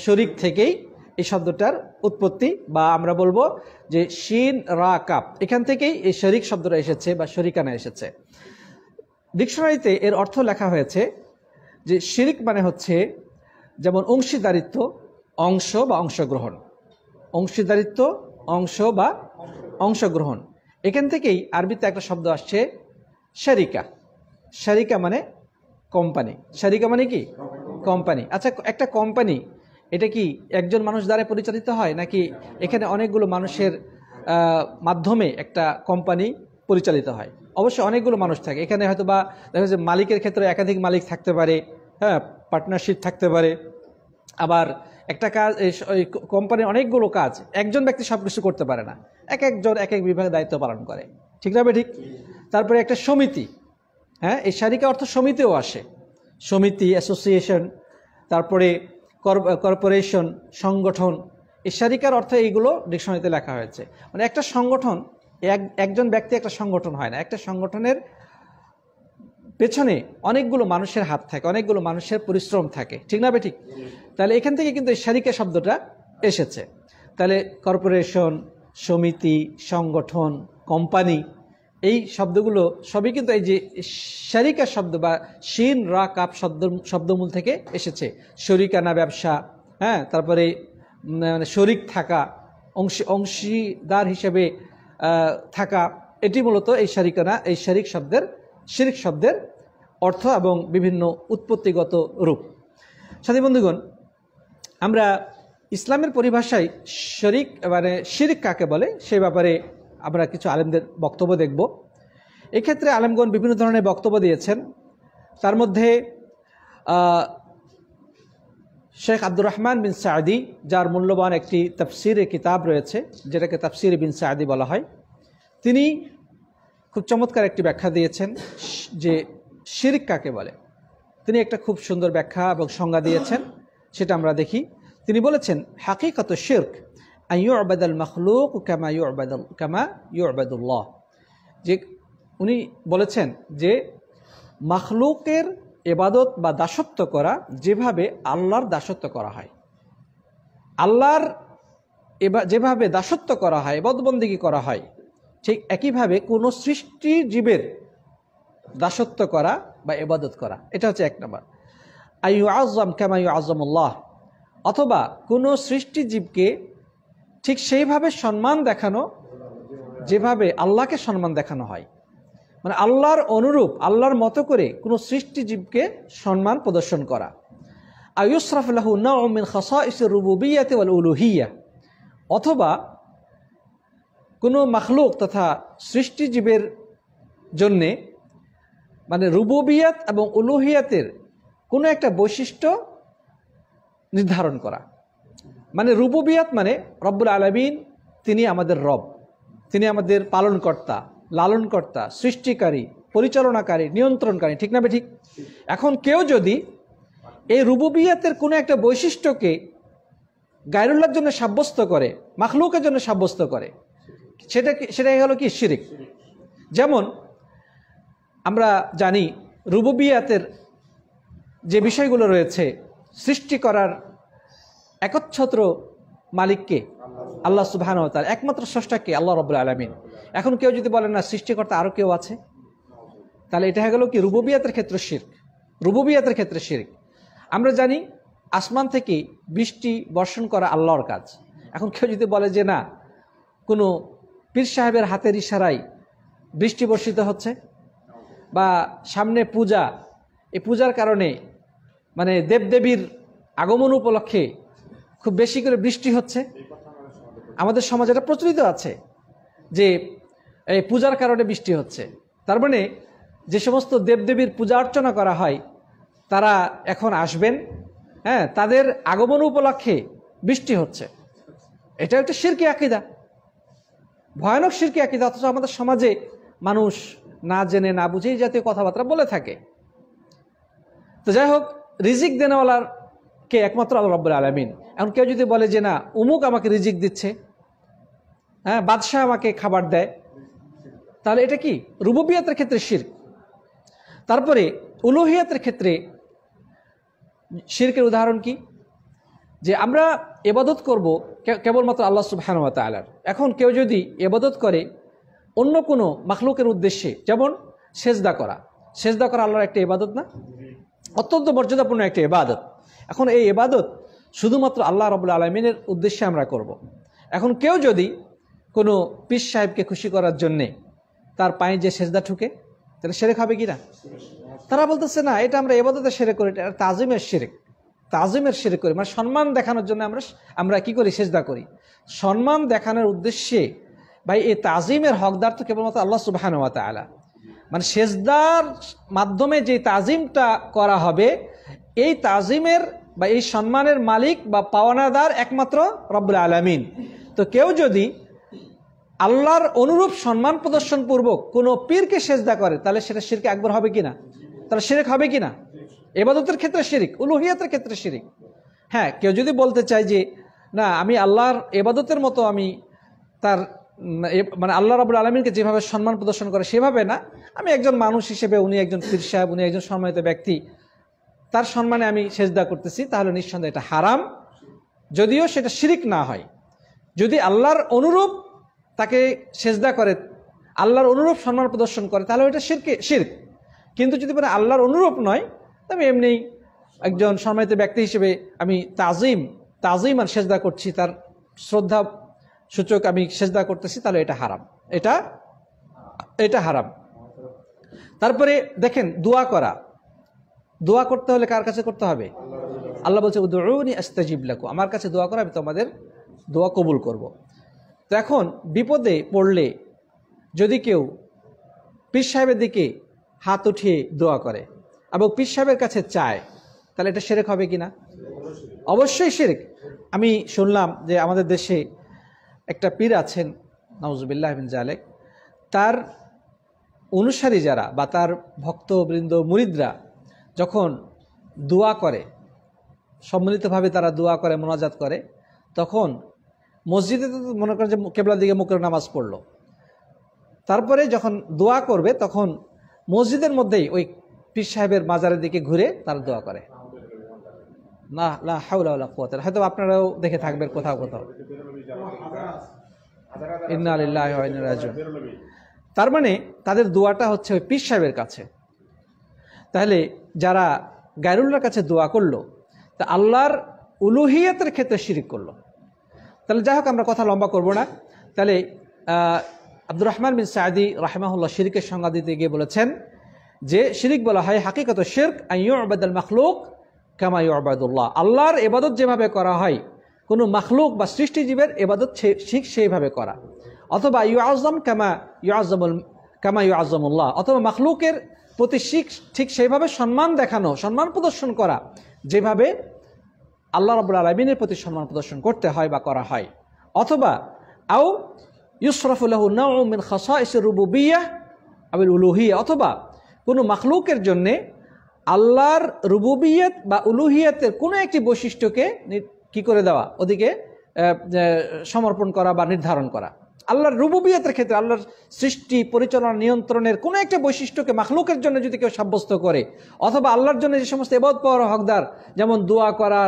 শরিক থেকেই এই শব্দটার উৎপত্তি, বা আমরা বলবো যে শিন রা কাপ, এখান থেকেই এই শরিক শব্দটা এসেছে বা শরিকানা এসেছে। ডিকশনারিতে এর অর্থ লেখা হয়েছে যে শিরিক মানে হচ্ছে যেমন অংশীদারিত্ব, অংশ বা অংশগ্রহণ। অংশীদারিত্ব, অংশ বা অংশগ্রহণ। এখান থেকেই আরবিতে একটা শব্দ আসছে শারিকা। শারিকা মানে কোম্পানি। শারিকা মানে কি? কোম্পানি। আচ্ছা, একটা কোম্পানি এটা কি একজন মানুষ দ্বারা পরিচালিত হয়, নাকি এখানে অনেকগুলো মানুষের মাধ্যমে একটা কোম্পানি পরিচালিত হয়? অবশ্যই অনেকগুলো মানুষ থাকে এখানে। হয়তো বা দেখা যাচ্ছে মালিকের ক্ষেত্রে একাধিক মালিক থাকতে পারে, হ্যাঁ, পার্টনারশিপ থাকতে পারে। আবার একটা কাজ, এই কোম্পানির অনেকগুলো কাজ একজন ব্যক্তি সব কিছু করতে পারে না, একজন এক এক বিভাগে দায়িত্ব পালন করে, ঠিক না ঠিক? তারপরে একটা সমিতি, হ্যাঁ, এই শারিকা অর্থ সমিতিও আসে, সমিতি, অ্যাসোসিয়েশন, তারপরে কর্পোরেশন, সংগঠন। এই শারিকার অর্থ এইগুলো ডিকশনারিতে লেখা হয়েছে। মানে একটা সংগঠন, একজন ব্যক্তি একটা সংগঠন হয় না, একটা সংগঠনের পেছনে অনেকগুলো মানুষের হাত থাকে, অনেকগুলো মানুষের পরিশ্রম থাকে, ঠিক না ঠিক? তাহলে এখান থেকে কিন্তু এই শারিকা শব্দটা এসেছে। তাহলে কর্পোরেশন, সমিতি, সংগঠন, কোম্পানি, এই শব্দগুলো সবই কিন্তু এই যে শারিকা শব্দ বা শিন রা কাপ শব্দমূল থেকে এসেছে। শরিকানা ব্যবসা, হ্যাঁ, তারপরে মানে শরিক থাকা, অংশীদার হিসেবে থাকা, এটি মূলত এই শারিকানা, এই শিরিক শব্দের অর্থ এবং বিভিন্ন উৎপত্তিগত রূপ। সাথী বন্ধুগণ, আমরা ইসলামের পরিভাষায় শরিক মানে শিরক কাকে বলে সে ব্যাপারে আমরা কিছু আলেমদের বক্তব্য দেখব। এক্ষেত্রে আলেমগণ বিভিন্ন ধরনের বক্তব্য দিয়েছেন। তার মধ্যে শেখ আব্দুর রহমান বিন সাঈদী, যার মূল্যবান একটি তাফসিরের কিতাব রয়েছে যেটাকে তাফসির বিন সাঈদী বলা হয়, তিনি খুব চমৎকার একটি ব্যাখ্যা দিয়েছেন যে শিরক কাকে বলে। তিনি একটা খুব সুন্দর ব্যাখ্যা এবং সংজ্ঞা দিয়েছেন, সেটা আমরা দেখি। তিনি বলেছেন, হাকিকাত শিরক আন ইউবাদাল মাখলুক কামা ইউবাদুল্লাহ। যে উনি বলেছেন যে মাখলুকের ইবাদত বা দাসত্ব করা যেভাবে আল্লাহর দাসত্ব করা হয়, আল্লাহর যেভাবে দাসত্ব করা হয়, ইবাদতবন্দেগী করা হয়, ঠিক একইভাবে কোনো সৃষ্টি জীবের দাসত্ব করা বা ইবাদত করা, এটা হচ্ছে এক নম্বর। আইয়ু আযম কামা ইউআযমুল্লাহ, অথবা কোনো সৃষ্টি জীবকে ঠিক সেইভাবে সম্মান দেখানো যেভাবে আল্লাহকে সম্মান দেখানো হয়। মানে আল্লাহর অনুরূপ, আল্লাহর মতো করে কোনো সৃষ্টি জীবকে সম্মান প্রদর্শন করা। আয়ুসরাফ লাহু নাউম মিন খাসাইসির রুবুবিয়্যাতি ওয়াল উলুহিয়্যাহ, অথবা কোনো মাখলুক তথা সৃষ্টি জীবের জন্যে মানে রুবুবিয়াত এবং উলুহিয়াতের কোনো একটা বৈশিষ্ট্য নির্ধারণ করা। মানে রুবুবিয়াত মানে রব্বুল আলামিন, তিনি আমাদের রব, তিনি আমাদের পালনকর্তা, লালনকর্তা, সৃষ্টিকারী, পরিচালনাকারী, নিয়ন্ত্রণকারী, ঠিক না ঠিক? এখন কেউ যদি এই রুবুবিয়াতের কোনো একটা বৈশিষ্ট্যকে গায়রুল্লাহর জন্য সাব্যস্ত করে, মাখলুকের জন্য সাব্যস্ত করে, সেটাই হলো কি শিরিক। যেমন আমরা জানি রুবুবিয়াতের যে বিষয়গুলো রয়েছে, সৃষ্টি করার একচ্ছত্র মালিককে আল্লাহ সুবহানাহু ওয়া তাআলা, একমাত্র স্রষ্টাকে আল্লাহ রাব্বুল আলামিন। এখন কেউ যদি বলেন না সৃষ্টিকর্তা আরও কেউ আছে, তাহলে এটা হয়ে গেল কি রুবুবিয়াতের ক্ষেত্রে শিরক, রুবুবিয়াতের ক্ষেত্রে শিরক। আমরা জানি আসমান থেকে বৃষ্টি বর্ষণ করা আল্লাহর কাজ। এখন কেউ যদি বলে যে না, কোনো পীর সাহেবের হাতের ইশারায় বৃষ্টি বর্ষিত হচ্ছে, বা সামনে পূজা, এই পূজার কারণে মানে দেবদেবীর আগমন উপলক্ষে খুব বেশি করে বৃষ্টি হচ্ছে, আমাদের সমাজে এটা প্রচলিত আছে যে এই পূজার কারণে বৃষ্টি হচ্ছে। তার মানে যে সমস্ত দেবদেবীর পূজা অর্চনা করা হয় তারা এখন আসবেন, হ্যাঁ, তাদের আগমন উপলক্ষে বৃষ্টি হচ্ছে। এটা একটা শিরকি আকীদা, ভয়ানক শিরকি আকীদা। অথচ আমাদের সমাজে মানুষ না জেনে না বুঝে এই জাতীয় কথাবার্তা বলে থাকে। তো যাই হোক, রিজিক দেনেওয়ালার কে একমাত্র আল্লাহ রাব্বুল আলামিন। এখন কেউ যদি বলে যে না, উমুক আমাকে রিজিক দিচ্ছে, হ্যাঁ, বাদশাহ আমাকে খাবার দেয়, তাহলে এটা কি রুবুবিয়াতের ক্ষেত্রে শিরক। তারপরে উলুহিয়াতের ক্ষেত্রে শিরকের উদাহরণ কি? যে আমরা ইবাদত করব কেবলমাত্র আল্লাহ সুবহানাহু ওয়া তাআলার। এখন কেউ যদি ইবাদত করে অন্য কোনো মাখলুকের উদ্দেশ্যে, যেমন সেজদা করা, সেজদা করা আল্লাহর একটা ইবাদত না? অত্যন্ত মর্যাদাপূর্ণ একটা ইবাদত। এখন এই ইবাদত শুধুমাত্র আল্লাহ রাব্বুল আলামিনের উদ্দেশ্যে আমরা করব। এখন কেউ যদি কোনো পীর সাহেবকে খুশি করার জন্যে তার পায়ে যে সেজদা ঠুকে, তাহলে শিরক হবে কি না? তারা বলতেছে না, এটা আমরা ইবাদতের শিরক করি, এটা তাজিমের শিরক, তাজিমের শিরক করি, মানে সম্মান দেখানোর জন্য আমরা কি করি, সেজদা করি। সম্মান দেখানোর উদ্দেশ্যে ভাই এই তাজিমের হকদার তো কেবলমাত্র আল্লাহ সুবহানাহু ওয়া তাআলা। মানে সেজদার মাধ্যমে যে তাজিমটা করা হবে, এই তাজিমের বা এই সম্মানের মালিক বা পাওনাদার একমাত্র রব্বুল আলামিন। তো কেউ যদি আল্লাহর অনুরূপ সম্মান প্রদর্শন পূর্বক কোনো পীরকে সেজদা করে, তাহলে সেটা শিরকে আকবার হবে কিনা? তাহলে শিরক হবে কিনা? ইবাদতের ক্ষেত্রে শিরক, উলুহিয়াতের ক্ষেত্রে শিরক। হ্যাঁ, কেউ যদি বলতে চায় যে না, আমি আল্লাহর ইবাদতের মতো আমি তার মানে আল্লাহ রাব্বুল আলামিনকে যেভাবে সম্মান প্রদর্শন করে সেভাবে না, আমি একজন মানুষ হিসেবে, উনি একজন পীর সাহেব, উনি একজন সম্মানিত ব্যক্তি, তার সম্মানে আমি সেজদা করতেছি, তাহলে নিঃসন্দেহে এটা হারাম, যদিও সেটা শিরক না হয়। যদি আল্লাহর অনুরূপ তাকে সেজদা করে, আল্লাহর অনুরূপ সম্মান প্রদর্শন করে, তাহলে ওইটা শিরক। কিন্তু যদি মানে আল্লাহর অনুরূপ নয়, তবে এমনি একজন সম্মানিত ব্যক্তি হিসেবে আমি তাজিম আর সেজদা করছি, তার শ্রদ্ধা সূচক আমি সেজদা করতেছি, তাহলে এটা হারাম, এটা হারাম। তারপরে দেখেন, দোয়া করতে হলে কার কাছে করতে হবে? আল্লাহ বলছে উদউনি আস্তাজিব লাকুম, আমার কাছে দোয়া করো, আমি তোমাদের দোয়া কবুল করব। তো এখন বিপদে পড়লে যদি কেউ পীর সাহেবের দিকে হাত উঠিয়ে দোয়া করে এবং পীর সাহেবের কাছে চায়, তাহলে এটা শিরক হবে কি না? অবশ্যই শিরক। আমি শুনলাম যে আমাদের দেশে একটা পীর আছেন, নাউজুবিল্লাহ মিন যালিক, তার অনুসারী যারা বা তার ভক্তবৃন্দ মুরিদরা যখন দোয়া করে, সম্মিলিতভাবে তারা দোয়া করে, মোনাজাত করে, তখন মসজিদে তো মনে করেন যে কেবলার দিকে মুখ করে নামাজ পড়লো, তারপরে যখন দোয়া করবে তখন মসজিদের মধ্যেই ওই পীর সাহেবের মাজারের দিকে ঘুরে তারা দোয়া করে। না, লা হাওলা ওয়ালা কুওয়াতা, হয়তো আপনারাও দেখে থাকবেন কোথাও কোথাও। ইন্না লিল্লাহি ওয়া ইন্না ইলাইহি রাজিউন। তার মানে তাদের দোয়াটা হচ্ছে ওই পীর সাহেবের কাছে। তাহলে যারা গায়রুল্লাহর কাছে দোয়া করলো, তা আল্লাহর উলুহিয়াতের ক্ষেত্রে শিরিক করলো। তাহলে যাই হোক, আমরা কথা লম্বা করব না। তাহলে আব্দুর রহমান বিন সাঈদী রাহিমাহুল্লাহ শিরকের সংজ্ঞা দিতে গিয়ে বলেছেন যে শিরিক বলা হয় হাকিকাত শিরক আন ইউবাদাল মাখলুক কামা ইউবাদুল্লাহ, আল্লাহর ইবাদত যেভাবে করা হয় কোনো মাখলুক বা সৃষ্টিজীবের ইবাদত ঠিক সেইভাবে করা, অথবা ইউআযযাম কামা ইউআযযামুল্লাহ, অথবা মাখলুকের প্রতি ঠিক সেইভাবে সম্মান দেখানো, সম্মান প্রদর্শন করা যেভাবে আল্লাহ রাব্বুল আলামিনের প্রতি সম্মান প্রদর্শন করতে হয় বা করা হয়, অথবা আও ইউসরাফু লাহু নাউউম মিন খাসাইসির রুবুবিয়্যাহ আবিল উলুহিয়্যাহ, অথবা কোনো মাখলুকের জন্যে আল্লাহর রুবুবিয়ত বা উলুহিয়তের কোনো একটি বৈশিষ্ট্যকে কি করে দেওয়া, ওদিকে সমর্পণ করা বা নির্ধারণ করা। আল্লাহর রুবুবিয়তের ক্ষেত্রে আল্লাহর সৃষ্টি পরিচালনা নিয়ন্ত্রণের কোনো একটা বৈশিষ্ট্যকে মাখলুকের জন্য যদি কেউ সাব্যস্ত করে, অথবা আল্লাহর জন্য যে সমস্ত ইবাদত পাওয়ার হকদার, যেমন দোয়া করা,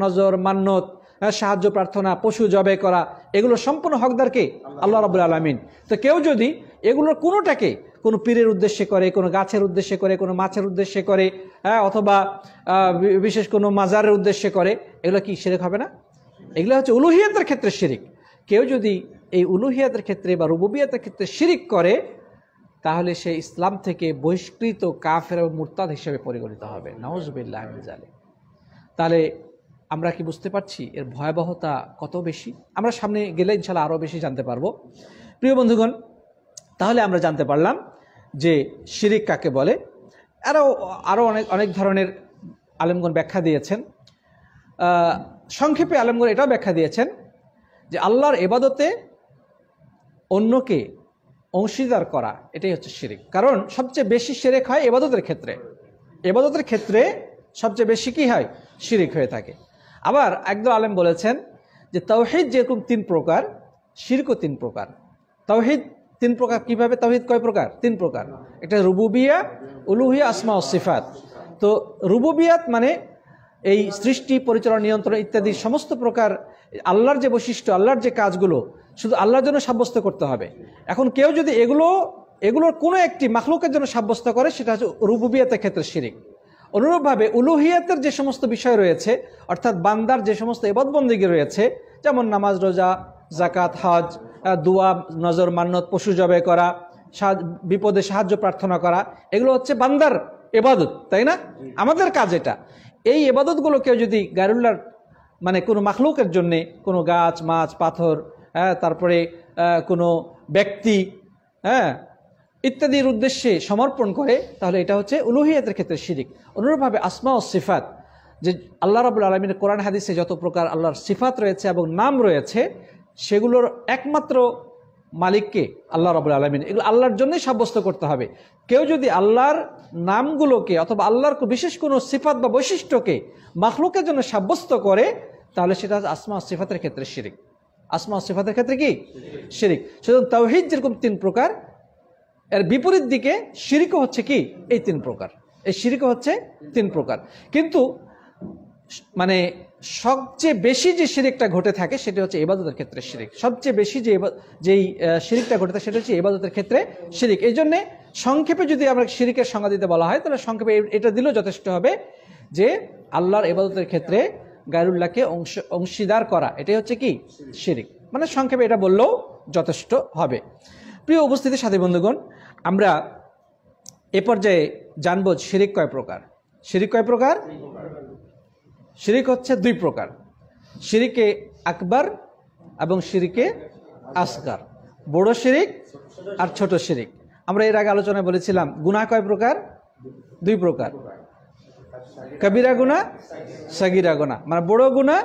নজর মান্নত, সাহায্য প্রার্থনা, পশু জবে করা, এগুলো সম্পূর্ণ হকদারকে আল্লাহ রাব্বুল আলামিন। তো কেউ যদি এগুলোর কোনোটাকে কোনো পীরের উদ্দেশ্যে করে, কোনো গাছের উদ্দেশ্যে করে, কোনো মাছের উদ্দেশ্যে করে, অথবা বিশেষ কোনো মাজারের উদ্দেশ্যে করে, এগুলো কি শিরক হবে না? এগুলো হচ্ছে উলুহিয়াতের ক্ষেত্রে শিরিক। কেউ যদি এই উলুহিয়াতের ক্ষেত্রে বা রুবুবিয়াতের ক্ষেত্রে শিরিক করে, তাহলে সে ইসলাম থেকে বহিষ্কৃত কাফের এবং মুরতাদ হিসেবে পরিগণিত হবে। নাউজুবিল্লাহ মিন যালিক। তাহলে আমরা কি বুঝতে পারছি এর ভয়াবহতা কত বেশি? আমরা সামনে গেলে ইনশাআল্লাহ আরও বেশি জানতে পারবো। প্রিয় বন্ধুগণ, তাহলে আমরা জানতে পারলাম যে শিরিক কাকে বলে। আরও অনেক ধরনের আলেমগণ ব্যাখ্যা দিয়েছেন। সংক্ষেপে আলেমগণ এটাও ব্যাখ্যা দিয়েছেন যে আল্লাহর ইবাদতে অন্যকে অংশীদার করা, এটাই হচ্ছে শিরিক। কারণ সবচেয়ে বেশি শিরিক হয় ইবাদতের ক্ষেত্রে। ইবাদতের ক্ষেত্রে সবচেয়ে বেশি কি হয়? শিরিক হয়ে থাকে। আবার একদল আলেম বলেছেন যে তাওহীদ যেরকম 3 প্রকার, শিরকও 3 প্রকার। তাওহীদ 3 প্রকার। কিভাবে? তাওহীদ কয় প্রকার? 3 প্রকার। একটা রুবুবিয়া, উলুহিয়া, আসমা ও সিফাত। তো রুবুবিয়াত মানে এই সৃষ্টি পরিচালনা নিয়ন্ত্রণ ইত্যাদি সমস্ত প্রকার আল্লাহর যে বৈশিষ্ট্য, আল্লাহর যে কাজগুলো শুধু আল্লাহর জন্য সাব্যস্ত করতে হবে। এখন কেউ যদি এগুলোর কোনো একটি মাখলুকের জন্য সাব্যস্ত করে, সেটা হচ্ছে রুবুবিয়াতের ক্ষেত্রে শিরিক। অনুরূপভাবে উলুহিয়াতের যে সমস্ত বিষয় রয়েছে, অর্থাৎ বান্দার যে সমস্ত ইবাদতবন্দেগী রয়েছে, যেমন নামাজ, রোজা, জাকাত, হজ, দোয়া, নজর, মান্নত, পশু জবাই করা, বিপদে সাহায্য প্রার্থনা করা, এগুলো হচ্ছে বান্দার ইবাদত, তাই না? আমাদের কাজ এটা। এই ইবাদতগুলো কেউ যদি গায়রুল্লাহর মানে কোনো মাখলুকের জন্যে, কোনো গাছ, মাছ, পাথর, তারপরে কোনো ব্যক্তি, ইত্যাদির উদ্দেশ্যে সমর্পণ করে, তাহলে এটা হচ্ছে উলুহিয়াতের ক্ষেত্রে শিরিক। অনুরূপভাবে আসমা ও সিফাত, যে আল্লাহ রাব্বুল আলামিনের কোরআন হাদিসে যত প্রকার আল্লাহর সিফাত রয়েছে এবং নাম রয়েছে, সেগুলোর একমাত্র মালিককে আল্লাহ রাব্বুল আলামিন, এগুলো আল্লাহর জন্যই সাব্যস্ত করতে হবে। কেউ যদি আল্লাহর নামগুলোকে অথবা আল্লাহর বিশেষ কোনো সিফাত বা বৈশিষ্ট্যকে মাখলুকের জন্য সাব্যস্ত করে, তাহলে সেটা আসমা ও সিফাতের ক্ষেত্রে শিরিক। আসমা ও সিফাতের ক্ষেত্রে কি শিরিক? সুতরাং তাওহীদ যেরকম 3 প্রকার, এর বিপরীত দিকে শিরিকও হচ্ছে কি এই 3 প্রকার। এই শিরিকও হচ্ছে 3 প্রকার। কিন্তু মানে সবচেয়ে বেশি যে শিরিকটা ঘটে থাকে সেটা হচ্ছে ইবাদতের ক্ষেত্রে শিরিক। সবচেয়ে বেশি যেই শিরিকটা ঘটে থাকে সেটা হচ্ছে ইবাদতের ক্ষেত্রে শিরিক। এই জন্যে সংক্ষেপে যদি আমরা শিরিকের সংজ্ঞা দিতে বলা হয়, তাহলে সংক্ষেপে এটা দিলেও যথেষ্ট হবে যে আল্লাহর ইবাদতের ক্ষেত্রে গায়রুল্লাহকে অংশীদার করা, এটাই হচ্ছে কি শিরিক। মানে সংক্ষেপে এটা বললেও যথেষ্ট হবে। প্রিয় উপস্থিতি সাথী বন্ধুগণ, আমরা এ পর্যায়ে জানব শিরিক কয় প্রকার। শিরিক কয় প্রকার? শিরিক হচ্ছে 2 প্রকার, শিরিকে আকবার এবং শিরিকে আসগার। বড় শিরিক আর ছোট শিরিক। আমরা এর আগে আলোচনায় বলেছিলাম গুনাহ কয় প্রকার? 2 প্রকার, কবিরা গুনাহ, সাগিরা গুনাহ, মানে বড় গুনাহ,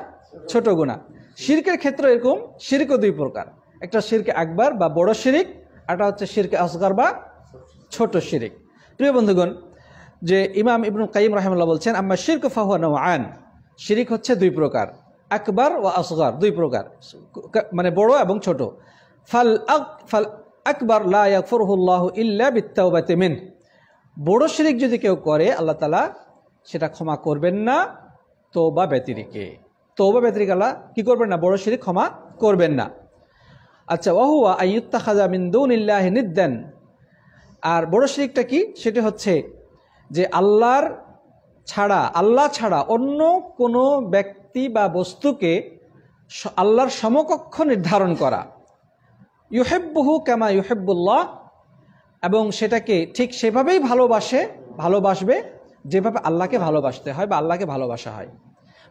ছোট গুনাহ। শিরকের ক্ষেত্রে এরকম শিরকও 2 প্রকার, একটা শিরকে আকবার বা বড় শিরিক, একটা হচ্ছে শিরকে আসগার বা ছোট শিরিক। প্রিয় বন্ধুগণ, যে ইমাম ইবনুল কাইয়িম রাহিমাহুল্লাহ বলছেন, আম্মা শিরকু ফাহুয়া নাওআন, শিরিক হচ্ছে 2 প্রকার, আকবার ও আসগার, 2 প্রকার, মানে বড় এবং ছোট। ফাল আকবার লা ইয়াগফিরুহুল্লাহু ইল্লা বিত্তাওবাতি মিন, বড় শিরিক যদি কেউ করে আল্লাহ তাআলা সেটা ক্ষমা করবেন না তওবা ব্যতিরেকে। তওবা ব্যতিরেকে আল্লাহ কি করবেন না? বড় শিরিক ক্ষমা করবেন না। আচ্ছা, ওয়াহুয়া আইয়ুত্তাখাযা মিন দুনিল্লাহি নিদ্দান, আর বড় শিরিকটা কি? সেটা হচ্ছে যে আল্লাহ ছাড়া অন্য কোনো ব্যক্তি বা বস্তুকে আল্লাহর সমকক্ষ নির্ধারণ করা। ইউহিব্বুহু কামা ইউহিব্বুল্লাহ, এবং সেটাকে ঠিক সেভাবেই ভালোবাসবে যেভাবে আল্লাহকে ভালোবাসতে হয় বা আল্লাহকে ভালোবাসা হয়।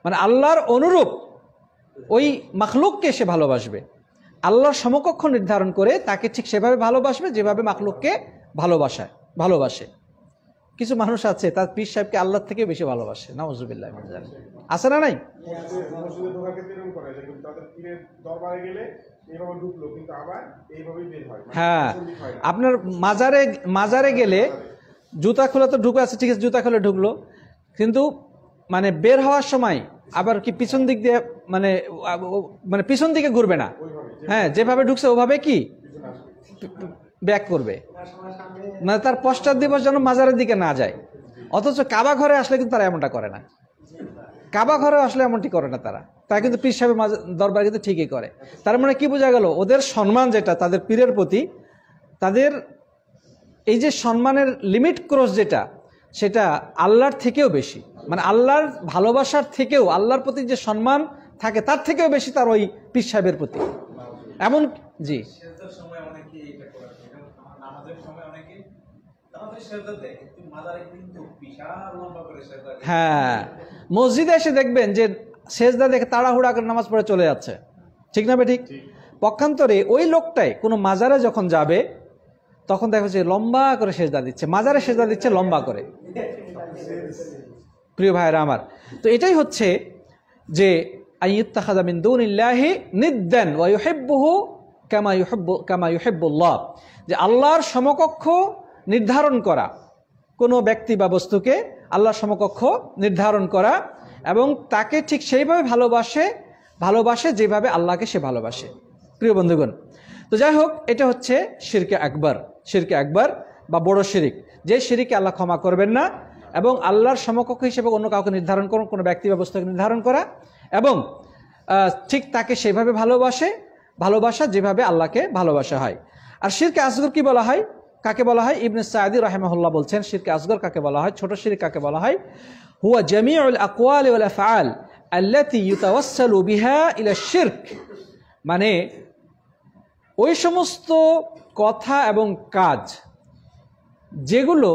মানে আল্লাহর অনুরূপ ওই মাখলুককে সে ভালোবাসবে, আল্লাহর সমকক্ষ নির্ধারণ করে তাকে ঠিক সেভাবে ভালোবাসবে যেভাবে মাখলুককে ভালোবাসে। কিছু মানুষ আছে তার পীর সাহেবকে আল্লাহর থেকে বেশি ভালোবাসে, নাউজুবিল্লাহ, আছে না নাই? হ্যাঁ, আপনার মাজারে গেলে জুতা খোলা তো ঢুকে আছে, ঠিক আছে, জুতা খুলে ঢুকলো, কিন্তু মানে বের হওয়ার সময় আবার কি পিছন দিক দিয়ে মানে পিছন দিকে ঘুরবে না, হ্যাঁ, যেভাবে ঢুকছে ওভাবে কি ব্যাক করবে, মানে তার পশ্চাৎ দিবস যেন মাজারের দিকে না যায়। অথচ কাবা ঘরে আসলে কিন্তু তারা এমনটা করে না, কাবা ঘরে আসলে এমনটি করে না তারা কিন্তু পীর সাহেবের দরবার কিন্তু ঠিকই করে। তার মানে কি বোঝা গেল? ওদের সম্মান যেটা তাদের পীরের প্রতি, তাদের এই যে সম্মানের লিমিট ক্রস যেটা, সেটা আল্লাহর থেকেও বেশি, মানে আল্লাহর ভালোবাসার থেকেও, আল্লাহর প্রতি যে সম্মান থাকে তার থেকেও বেশি তার ওই পীর সাহেবের প্রতি। এমন জি, হ্যাঁ, মসজিদে এসে দেখবেন যে সেজদা দেখে তাড়াহুড়া করে নামাজ পড়ে চলে যাচ্ছে, ঠিক না ঠিক? পক্ষান্তরে ওই লোকটাই কোনো মাজারে যখন যাবে তখন দেখো যে লম্বা করে সেজদা দিচ্ছে, মাজারে সেজদা দিচ্ছে লম্বা করে। প্রিয় ভাইরা আমার, তো এটাই হচ্ছে যে আইয়ুত্তাখাযা মিন দুনিল্লাহি নিদ্দান ওয়া ইউহিব্বুহু কামা ইউহিব্বুল্লাহ, যে আল্লাহর সমকক্ষ নির্ধারণ করা, কোনো ব্যক্তি বা বস্তুকে আল্লাহর সমকক্ষ নির্ধারণ করা এবং তাকে ঠিক সেইভাবে ভালোবাসে যেভাবে আল্লাহকে সে ভালোবাসে। প্রিয় বন্ধুগণ, তো যাই হোক, এটা হচ্ছে শিরকে আকবার বা বড় শিরিক, যে শিরিকে আল্লাহ ক্ষমা করবেন না এবং আল্লাহর সমকক্ষ হিসেবে অন্য কাউকে নির্ধারণ করুন, কোনো ব্যক্তি বা বস্তুকে নির্ধারণ করা এবং ঠিক তাকে সেভাবে ভালোবাসা যেভাবে আল্লাহকে ভালোবাসা হয়। আর শিরকে আসগর কি বলা হয়? কাকে বলা হয়? ইবনে সাঈদী রাহিমাহুল্লাহ বলছেন শিরকে আসগর কাকে বলা হয়, ছোট শিরক কাকে বলা হয়? হুয়া জামিউল আকওয়াল ওয়াল আফআল আল্লাতী ইউতাওয়াসসালু বিহা ইলা শিরক, মানে ওই সমস্ত কথা এবং কাজ যেগুলো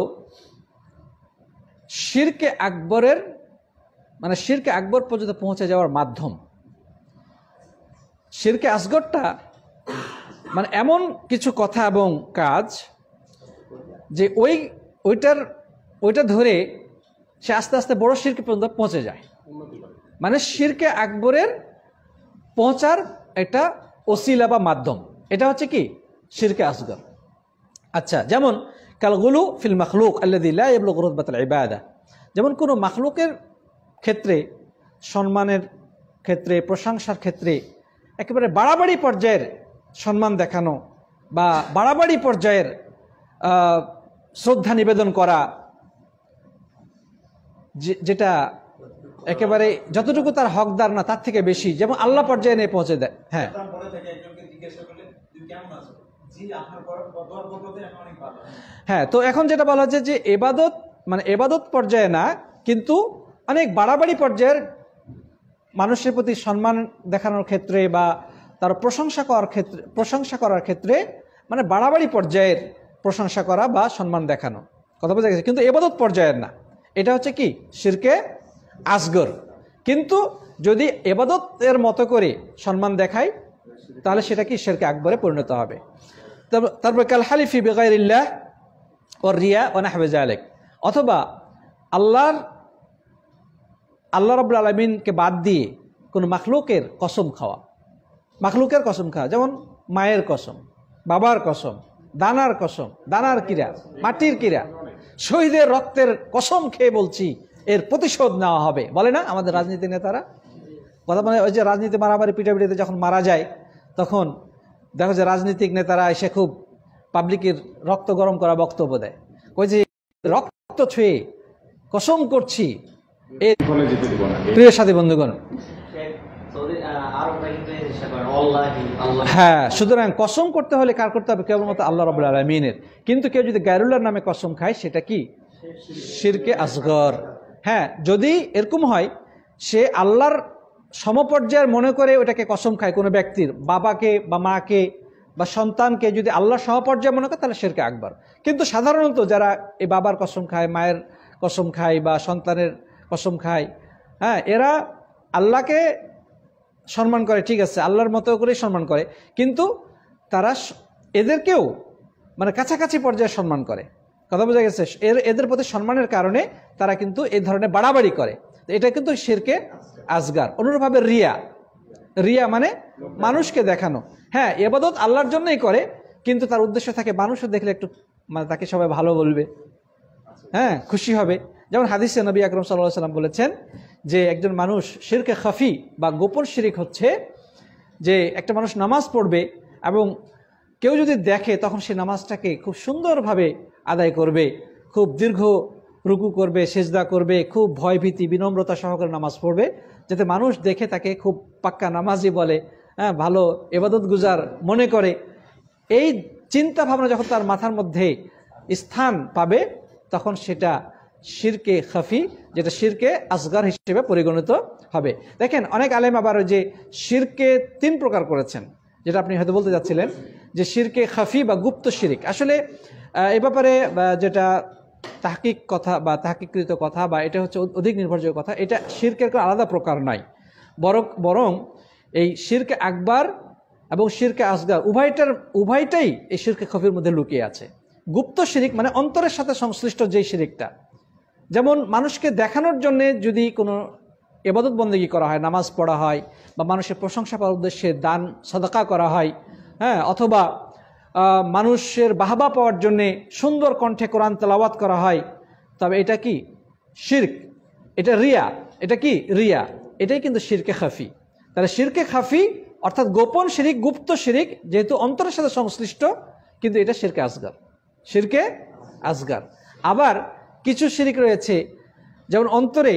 শিরকে আকবরের, মানে শিরকে আকবর পর্যন্ত পৌঁছে যাওয়ার মাধ্যম। শিরকে আসগরটা মানে এমন কিছু কথা এবং কাজ যে ওইটা ধরে সে আস্তে আস্তে বড় শিরকে পর্যন্ত পৌঁছে যায়, মানে শিরকে আকবরের পৌঁছার একটা ওসিলা বা মাধ্যম, এটা হচ্ছে কি শিরকে আসগর। আচ্ছা, যেমন কালগুলু ফিল মাখলুক আল্লাযী লা ইয়াবলুগু রুতবাতাল ইবাদা, যেমন কোনো মাখলুকের ক্ষেত্রে, সম্মানের ক্ষেত্রে, প্রশংসার ক্ষেত্রে একেবারে বাড়াবাড়ি পর্যায়ের সম্মান দেখানো বা বাড়াবাড়ি পর্যায়ের শ্রদ্ধা নিবেদন করা, যেটা একেবারে যতটুকু তার হকদার না তার থেকে বেশি, যেমন আল্লাহ পর্যায়ে নিয়ে পৌঁছে দেয়। হ্যাঁ হ্যাঁ, তো এখন যেটা বলা হচ্ছে যে এবাদত মানে এবাদত পর্যায়ে না, কিন্তু অনেক বাড়াবাড়ি পর্যায়ের মানুষের প্রতি সম্মান দেখানোর ক্ষেত্রে বা তার প্রশংসা করার ক্ষেত্রে মানে বাড়াবাড়ি পর্যায়ের প্রশংসা করা বা সম্মান দেখানো, কথা বোঝা গেছে, কিন্তু এবাদত পর্যায়ের না। এটা হচ্ছে কি শিরকে আসগর। কিন্তু যদি এবাদতের মতো করে সম্মান দেখায় তাহলে সেটা কি শিরকে আকবরে পরিণত হবে। তারপর কাল হালিফি বিগাইরিল্লাহ ওয়ার রিয়া ওয়া নাহওয়া যালিক, অথবা আল্লাহ রাব্বুল আলামিনকে বাদ দিয়ে কোনো মাখলুকের কসম খাওয়া, মাখলুকের কসম খাওয়া, যেমন মায়ের কসম, বাবার কসম, দানার কসম, দানার কিরা, মাটির কিরা, শহীদের রক্তের কসম খেয়ে বলছি এর প্রতিশোধ নেওয়া হবে, বলে না আমাদের রাজনীতি নেতারা কথা। মানে ওই যে রাজনীতি মারামারি পিটাপিটিতে যখন মারা যায় তখন দেখো যে রাজনীতিক নেতারা এসে খুব পাবলিকের রক্ত গরম করা বক্তব্য দেয়, ওই যে রক্ত ছুঁয়ে কসম করছি। প্রিয় সাথী বন্ধুগণ, হ্যাঁ, সুতরাং কসম করতে হলে কার করতে হবে? কেবলমাত্র আল্লাহ রাব্বুল আলামিনের। কিন্তু কেউ যদি গায়রুল্লাহর নামে কসম খায় সেটা কি শিরকে আসগর। হ্যাঁ, যদি এরকম হয় সে আল্লাহর সমপর্যায়ের মনে করে ওটাকে কসম খায়, কোনো ব্যক্তির বাবাকে বা মাকে বা সন্তানকে যদি আল্লাহর সমপর্যায়ে মনে করে তাহলে শিরকে আকবর। কিন্তু সাধারণত যারা এই বাবার কসম খায়, মায়ের কসম খায় বা সন্তানের কসম খায়, হ্যাঁ, এরা আল্লাহকে সম্মান করে, ঠিক আছে, আল্লাহর মতো করেই সম্মান করে, কিন্তু তারা এদেরকেও মানে কাছাকাছি পর্যায়ে সম্মান করে, কথা বোঝা গেছে। এদের প্রতি সম্মানের কারণে তারা কিন্তু এই ধরনের বাড়াবাড়ি করে, এটা কিন্তু শিরকে আসগার। অনুরূপভাবে রিয়া মানে মানুষকে দেখানো। হ্যাঁ, ইবাদত আল্লাহর জন্যই করে, কিন্তু তার উদ্দেশ্য থাকে মানুষও দেখলে একটু মানে তাকে সবাই ভালো বলবে, হ্যাঁ, খুশি হবে। যেমন হাদিসে নবী আকরাম সাল্লাল্লাহু আলাইহি ওয়াসাল্লাম বলেছেন যে একজন মানুষ শিরকে খাফি বা গোপন শিরক হচ্ছে যে একটা মানুষ নামাজ পড়বে এবং কেউ যদি দেখে তখন সে নামাজটাকে খুব সুন্দরভাবে আদায় করবে, খুব দীর্ঘ রুকু করবে, সেজদা করবে, খুব ভয়ভীতি বিনম্রতা সহকারে নামাজ পড়বে, যাতে মানুষ দেখে তাকে খুব পাক্কা নামাজি বলে, হ্যাঁ, ভালো ইবাদত গুজার মনে করে। এই চিন্তা ভাবনা যখন তার মাথার মধ্যে স্থান পাবে তখন সেটা শিরকে খাফি, যেটা শিরকে আসগার হিসেবে পরিগণিত হবে। দেখেন অনেক আলেম আবার ওই যে শিরকে 3 প্রকার করেছেন, যেটা আপনি হয়তো বলতে যাচ্ছিলেন যে শিরকে খাফি বা গুপ্ত শিরিক। আসলে এ ব্যাপারে যেটা তাহকিক কথা বা তাহকিকৃত কথা বা এটা হচ্ছে অধিক নির্ভরযোগ্য কথা, এটা শিরকের কোনো আলাদা প্রকার নাই, বরং এই শিরকে আকবার এবং শিরকে আসগার উভয়টাই এই শিরকে খাফির মধ্যে লুকিয়ে আছে। গুপ্ত শিরিক মানে অন্তরের সাথে সংশ্লিষ্ট যেই শিরিকটা, যেমন মানুষকে দেখানোর জন্য যদি কোনো ইবাদত বন্দেগী করা হয়, নামাজ পড়া হয় বা মানুষের প্রশংসা পাওয়ার উদ্দেশ্যে দান সাদাকা করা হয়, হ্যাঁ, অথবা মানুষের বাহবা পাওয়ার জন্যে সুন্দর কণ্ঠে কোরআন তেলাওয়াত করা হয়, তবে এটা কি শিরক, এটা রিয়া, এটা কি রিয়া, এটাই কিন্তু শিরকে খাফি। তাহলে শিরকে খাফি অর্থাৎ গোপন শিরিক, গুপ্ত শিরিক, যেহেতু অন্তরের সাথে সংশ্লিষ্ট, কিন্তু এটা শিরকে আসগার, শিরকে আসগার। আবার কিছু শিরিক রয়েছে যেমন অন্তরে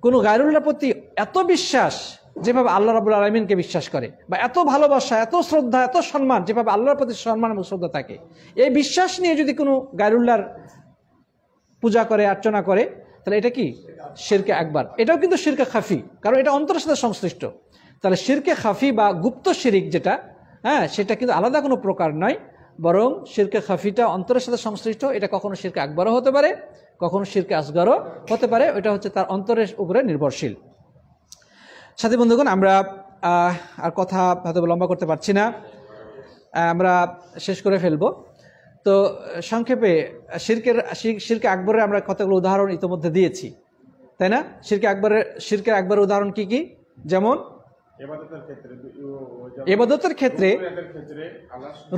কোনো গায়রুল্লাহর প্রতি এত বিশ্বাস যেভাবে আল্লাহ রাব্বুল আলামিনকে বিশ্বাস করে, বা এত ভালোবাসা, এত শ্রদ্ধা, এত সম্মান, যেভাবে আল্লাহর প্রতি সম্মান এবং শ্রদ্ধা থাকে, এই বিশ্বাস নিয়ে যদি কোনো গায়রুল্লাহর পূজা করে, অর্চনা করে, তাহলে এটা কি শিরকে আকবার। এটাও কিন্তু শিরকে খাফি, কারণ এটা অন্তরের সাথে সংশ্লিষ্ট। তাহলে শিরকে খাফি বা গুপ্ত শিরিক যেটা, হ্যাঁ, সেটা কিন্তু আলাদা কোনো প্রকার নয়, বরং শিরকে খাফিটা অন্তরের সাথে সংশ্লিষ্ট। এটা কখনো শিরকে আকবারও হতে পারে, কখনো শিরকে আসগরও হতে পারে। ওইটা হচ্ছে তার অন্তরের উপরে নির্ভরশীল। সাথী বন্ধুগণ, আমরা আর কথা হয়তো লম্বা করতে পারছি না, আমরা শেষ করে ফেলবো। তো সংক্ষেপে শিরকে আকবরের আমরা কতগুলো উদাহরণ ইতিমধ্যে দিয়েছি, তাই না? শিরকে আকবরের উদাহরণ কি কি? যেমন ইবাদতের ক্ষেত্রে,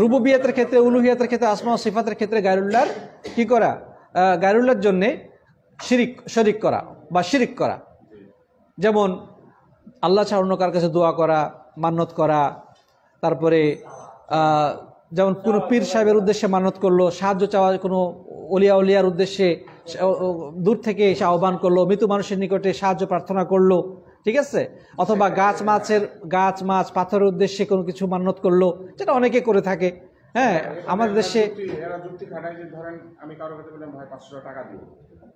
রুবুবিয়াতের ক্ষেত্রে, উলুহিয়াতের ক্ষেত্রে, আসমা ও সিফাতের ক্ষেত্রে গায়রুল্লাহর কি করা, গায়রুল্লাহর জন্য শরিক করা বা শিরিক করা। যেমন আল্লাহ ছাড়া অন্য কার কাছে দোয়া করা, মান্নত করা, তারপরে যেমন কোনো পীর সাহেবের উদ্দেশ্যে মানত করলো, সাহায্য চাওয়া, কোনো অলিয়ার উদ্দেশ্যে দূর থেকে এসে আহ্বান করলো, মৃত মানুষের নিকটে সাহায্য প্রার্থনা করলো, ঠিক আছে? অথবা গাছ মাছ পাথরের উদ্দেশ্যে কোনো কিছু মান্নত করলো, যেটা অনেকে করে থাকে। হ্যাঁ, আমাদের দেশে এরা যুক্তি খাটায় যে ধরেন আমি কারো কাছে বললাম ভাই 500 টাকা দিই,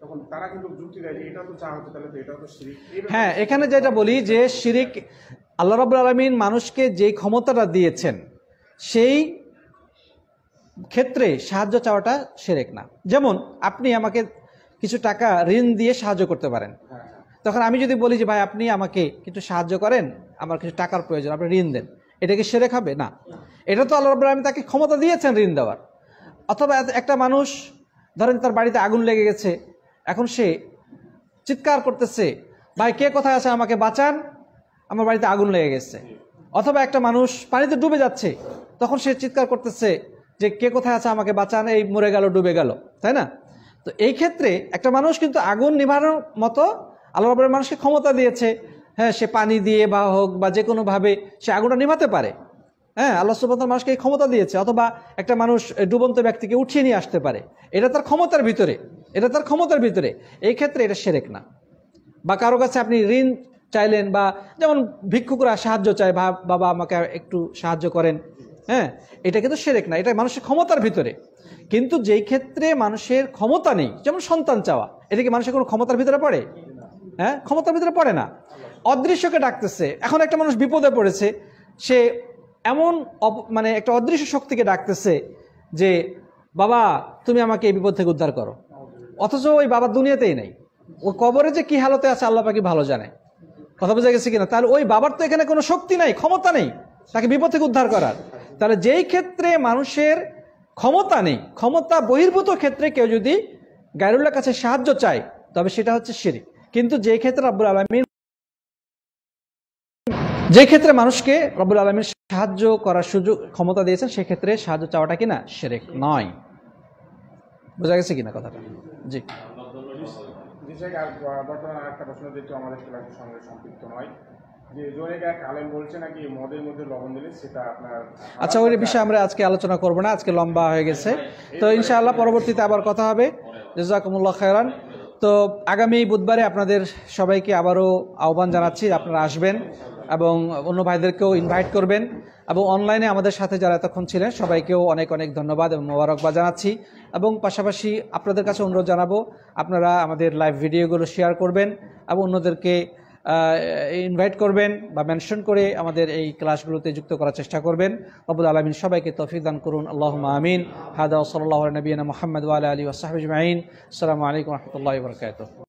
তখন তারা কিন্তু যুক্তি দেয় যে এটা তো চা হতে, তাহলে তো এটা তো শিরিক। হ্যাঁ, এখানে যেটা বলি যে শিরিক, আল্লাহ রাব্বুল আলামিন মানুষকে যেই ক্ষমতাটা দিয়েছেন সেই ক্ষেত্রে সাহায্য চাওয়াটা শিরক না। যেমন আপনি আমাকে কিছু টাকা ঋণ দিয়ে সাহায্য করতে পারেন, তখন আমি যদি বলি যে ভাই আপনি আমাকে কিছু সাহায্য করেন, আমার কিছু টাকার প্রয়োজন, আপনি ঋণ দেন, এটা কি শিরক হবে? না, এটা তো আল্লাহ রাব্বুল আলামিন তাকে ক্ষমতা দিয়েছেন ঋণ দেওয়ার। অথবা একটা মানুষ ধরেন তার বাড়িতে আগুন লেগে গেছে, এখন সে চিৎকার করতেছে, ভাই কে কোথায় আছে, আমাকে বাঁচান, আমার বাড়িতে আগুন লেগে গেছে। অথবা একটা মানুষ পানিতে ডুবে যাচ্ছে, তখন সে চিৎকার করতেছে যে কে কোথায় আছে, আমাকে বাঁচান, এই মরে গেল, ডুবে গেল, তাই না? তো এই ক্ষেত্রে একটা মানুষ কিন্তু আগুন নিভানোর মতো আল্লাহ রাব্বুল আলামিন মানুষকে ক্ষমতা দিয়েছে। হ্যাঁ, সে পানি দিয়ে বা হোক বা যে কোনোভাবে সে আগুনটা নিভাতে পারে। হ্যাঁ, আল্লাহ সুবহানাহু ওয়া তাআলা মানুষকে এই ক্ষমতা দিয়েছে। অথবা একটা মানুষ ডুবন্ত ব্যক্তিকে উঠিয়ে নিয়ে আসতে পারে, এটা তার ক্ষমতার ভিতরে, এই ক্ষেত্রে এটা শিরক না। বা কারো কাছে আপনি ঋণ চাইলেন, বা যেমন ভিক্ষুকরা সাহায্য চায়, বাবা আমাকে একটু সাহায্য করেন, হ্যাঁ, এটা কিন্তু শিরক না, এটা মানুষের ক্ষমতার ভিতরে। কিন্তু যেই ক্ষেত্রে মানুষের ক্ষমতা নেই, যেমন সন্তান চাওয়া, এটা কি মানুষের কোনো ক্ষমতার ভিতরে পড়ে? হ্যাঁ, ক্ষমতার ভিতরে পড়ে না। অদৃশ্যকে ডাকতেছে, এখন একটা মানুষ বিপদে পড়েছে, সে এমন মানে একটা অদৃশ্য শক্তিকে ডাকতেছে যে বাবা তুমি আমাকে এই বিপদ থেকে উদ্ধার করো, অথচ ওই বাবা দুনিয়াতেই নেই, ও কবরে যে কি হালতে আছে আল্লাহ পাকই ভালো জানে। কথা বোঝা গেছে কিনা? তাহলে ওই বাবার তো এখানে কোনো শক্তি নাই, ক্ষমতা নেই তাকে বিপদ থেকে উদ্ধার করার। তাহলে যেই ক্ষেত্রে মানুষের ক্ষমতা নেই, ক্ষমতা বহির্ভূত ক্ষেত্রে কেউ যদি গায়রুল্লাহর কাছে সাহায্য চায়, তবে সেটা হচ্ছে শিরক। কিন্তু যে ক্ষেত্রে রব্বুল আলামিন, যে ক্ষেত্রে মানুষকে রব্বুল আলামিন সাহায্য করার সুযোগ ক্ষমতা দিয়েছেন, সেক্ষেত্রে সাহায্য চাওয়াটা কিনা শিরক নয়। বোঝা গেছে কিনা কথাটা? জি। বর্তমানে আরেকটা প্রশ্ন যেহেতু আমাদের ক্লাসের সঙ্গে সম্পৃক্ত নয়, যে জোরেক এক আলেম বলছে নাকি মদের মধ্যে লবণ দিলে সেটা আপনার, আচ্ছা, ওই বিষয়ে আমরা আজকে আলোচনা করব না, আজকে লম্বা হয়ে গেছে। তো ইনশাআল্লাহ পরবর্তীতে আবার কথা হবে। জাযাকুমুল্লাহ খায়রান। তো আগামী বুধবারে আপনাদের সবাইকে আবারও আহ্বান জানাচ্ছি, আপনারা আসবেন এবং অন্য ভাইদেরকেও ইনভাইট করবেন, এবং অনলাইনে আমাদের সাথে যারা এতক্ষণ ছিলেন সবাইকেও অনেক অনেক ধন্যবাদ এবং মোবারকবাদ জানাচ্ছি। এবং পাশাপাশি আপনাদের কাছে অনুরোধ জানাবো, আপনারা আমাদের লাইভ ভিডিওগুলো শেয়ার করবেন এবং অন্যদেরকে ইনভাইট করবেন বা মেনশন করে আমাদের এই ক্লাসগুলোতে যুক্ত করার চেষ্টা করবেন। রব্বুল আলামিন সবাইকে তৌফিক দান করুন। আল্লাহুম্মা আমিন। হাদা ওয়া সাল্লাল্লাহু আলা নবিয়িনা মুহাম্মদ ওয়া আলা আলিহি ওয়া সাহবিহি আজমাইন। আসসালামু আলাইকুম ওয়া রাহমাতুল্লাহি ওয়া বারাকাতুহু।